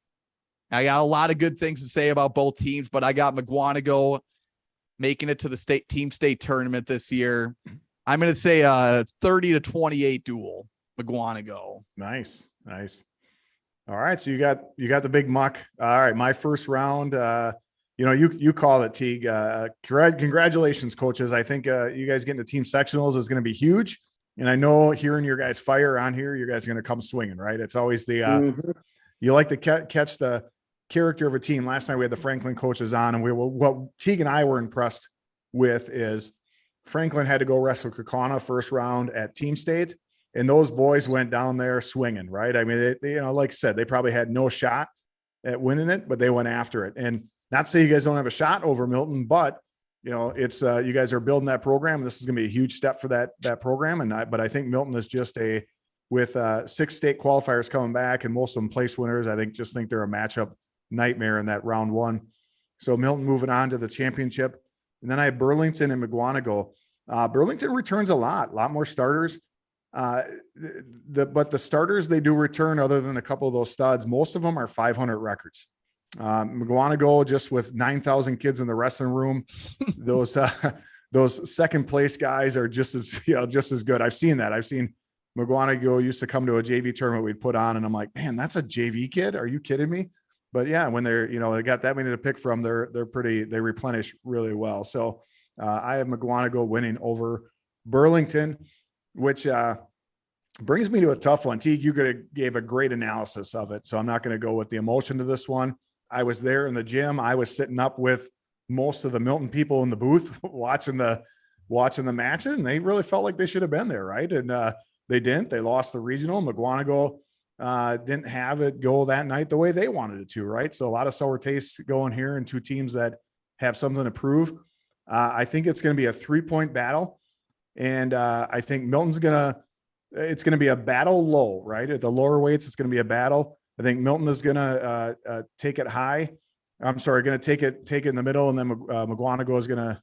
I got a lot of good things to say about both teams, but I got McGuanago making it to the team state tournament this year. I'm going to say a 30-28 duel, McGuanago. Nice. All right. So you got the Big Muck. All right. My first round, you call it, Teague. Congratulations, coaches. I think you guys getting to team sectionals is going to be huge. And I know hearing your guys fire on here, you guys are going to come swinging, right? It's always you like to catch the character of a team. Last night we had the Franklin coaches on, and what Teague and I were impressed with is Franklin had to go wrestle Kaukauna first round at team state, and those boys went down there swinging, right? I mean, they like I said, they probably had no shot at winning it, but they went after it. And not to say you guys don't have a shot over Milton, but it's you guys are building that program. This is going to be a huge step for that program. But I think Milton is just with 6 state qualifiers coming back and most of them place winners. I think they're a matchup nightmare in that round 1. So Milton moving on to the championship. And then I have Burlington and McGuanago. Burlington returns a lot more starters. But the starters they do return, other than a couple of those studs, most of them are 500 records. McGuanago, just with 9,000 kids in the wrestling room, those second place guys are just as good. I've seen that. I've seen McGuanago used to come to a JV tournament we'd put on, and I'm like, man, that's a JV kid. Are you kidding me? But yeah, when they're, they got that many to pick from, they replenish really well. So I have McGuanago winning over Burlington, which brings me to a tough one. Teague, you gave a great analysis of it, so I'm not going to go with the emotion to this one. I was there in the gym. I was sitting up with most of the Milton people in the booth watching the match, and they really felt like they should have been there, right? And they didn't. They lost the regional. McGuanago didn't have it go that night the way they wanted it to, right? So a lot of sour taste going here, and two teams that have something to prove. I think it's going to be a 3-point battle, and I think Milton's it's going to be a battle low, right? At the lower weights, it's going to be a battle. I think Milton is going to take it high. I'm sorry, going to take it in the middle, and then McGuanago is going to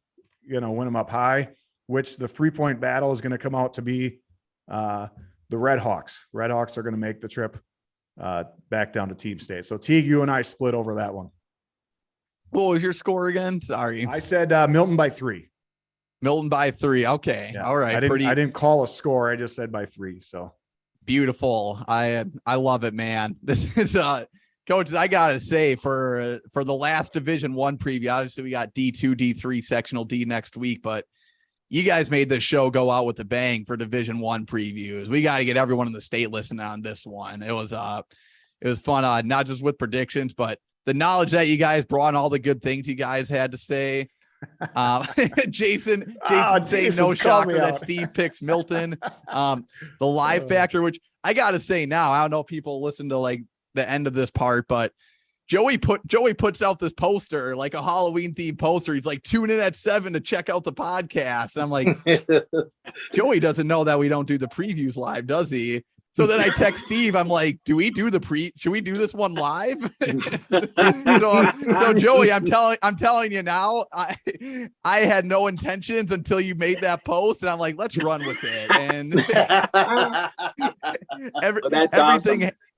win them up high, which the 3-point battle is going to come out to be the Red Hawks. Red Hawks are going to make the trip back down to Team State. So Teague, you and I split over that one. What was your score again? Sorry. I said Milton by 3. Milton by 3. Okay. Yeah. All right. I didn't call a score. I just said by 3. So beautiful. I love it, man. This is coaches. I gotta say, for the last Division I preview, obviously we got D2, D3, Sectional D next week, but you guys made this show go out with a bang for Division I previews. We got to get everyone in the state listening on this one. It was fun, not just with predictions, but the knowledge that you guys brought and all the good things you guys had to say. Jason saying no shocker that Steve picks Milton. The live factor, which I gotta say now, I don't know if people listen to like the end of this part, but Joey puts out this poster, like a Halloween themed poster. He's like, tune in at 7 to check out the podcast. And I'm like, Joey doesn't know that we don't do the previews live, does he? So then I text Steve. I'm like, should we do this one live? so Joey, I'm telling you now, I had no intentions until you made that post, and I'm like, let's run with it. And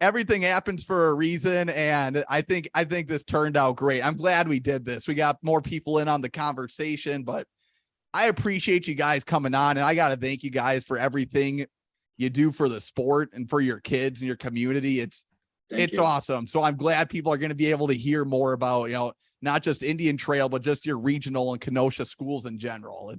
everything happens for a reason. And I think this turned out great. I'm glad we did this. We got more people in on the conversation, but I appreciate you guys coming on, and I got to thank you guys for everything you do for the sport and for your kids and your community. It's awesome. So I'm glad people are going to be able to hear more about, not just Indian Trail, but just your regional and Kenosha schools in general.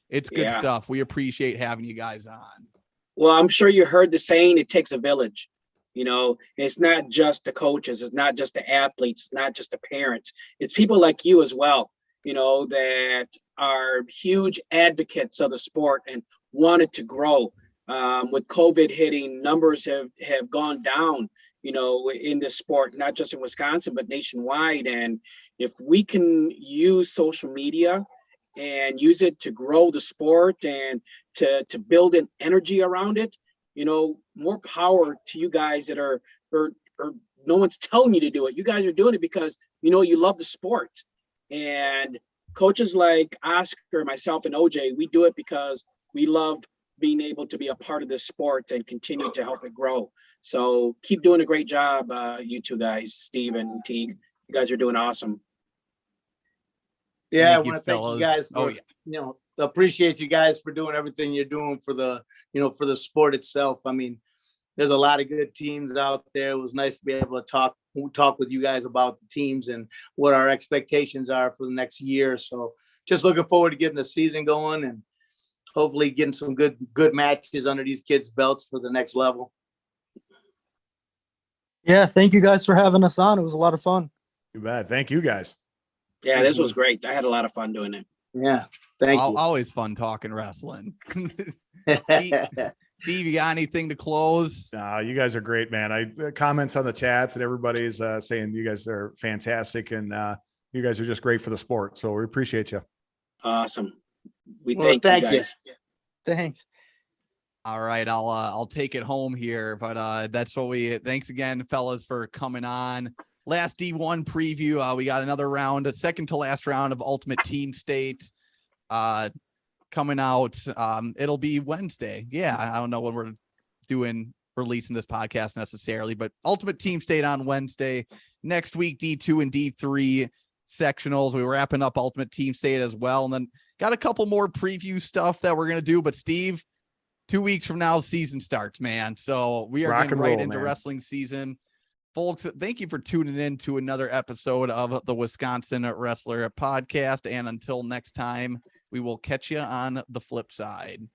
It's good stuff. We appreciate having you guys on. Well, I'm sure you heard the saying, it takes a village. It's not just the coaches. It's not just the athletes. It's not just the parents. It's people like you as well, that are huge advocates of the sport and want it to grow. With COVID hitting, numbers have gone down, in this sport, not just in Wisconsin, but nationwide. And if we can use social media and use it to grow the sport and to build an energy around it, more power to you guys that are no one's telling you to do it. You guys are doing it because, you love the sport. And coaches like Oscar, myself, and OJ, we do it because we love being able to be a part of this sport and continue to help it grow. So keep doing a great job, you two guys, Steve and Teague. You guys are doing awesome. Yeah, I want to thank you guys for, appreciate you guys for doing everything you're doing for the, for the sport itself. I mean, there's a lot of good teams out there. It was nice to be able to talk with you guys about the teams and what our expectations are for the next year. So just looking forward to getting the season going and hopefully getting some good matches under these kids' belts for the next level. Yeah, thank you guys for having us on. It was a lot of fun. Too bad. Thank you guys. Yeah, this was great. I had a lot of fun doing it. Yeah, thank you. Always fun talking wrestling. Steve, you got anything to close? You guys are great, man. Comments on the chats and everybody's saying you guys are fantastic and you guys are just great for the sport. So we appreciate you. Awesome. Thank you guys. Thanks. All right, I'll take it home here, but that's what thanks again, fellas, for coming on. Last D1 preview. We got another round, a second to last round of Ultimate Team State coming out. It'll be Wednesday. Yeah, I don't know when we're releasing this podcast necessarily, but Ultimate Team State on Wednesday. Next week, D2 and D3 sectionals. We were wrapping up Ultimate Team State as well, and then got a couple more preview stuff that we're gonna do. But Steve, 2 weeks from now, season starts, man. So we are Rock getting and right roll, into man. wrestling season. Folks, thank you for tuning in to another episode of the Wisconsin Wrestler Podcast. And until next time, we will catch you on the flip side.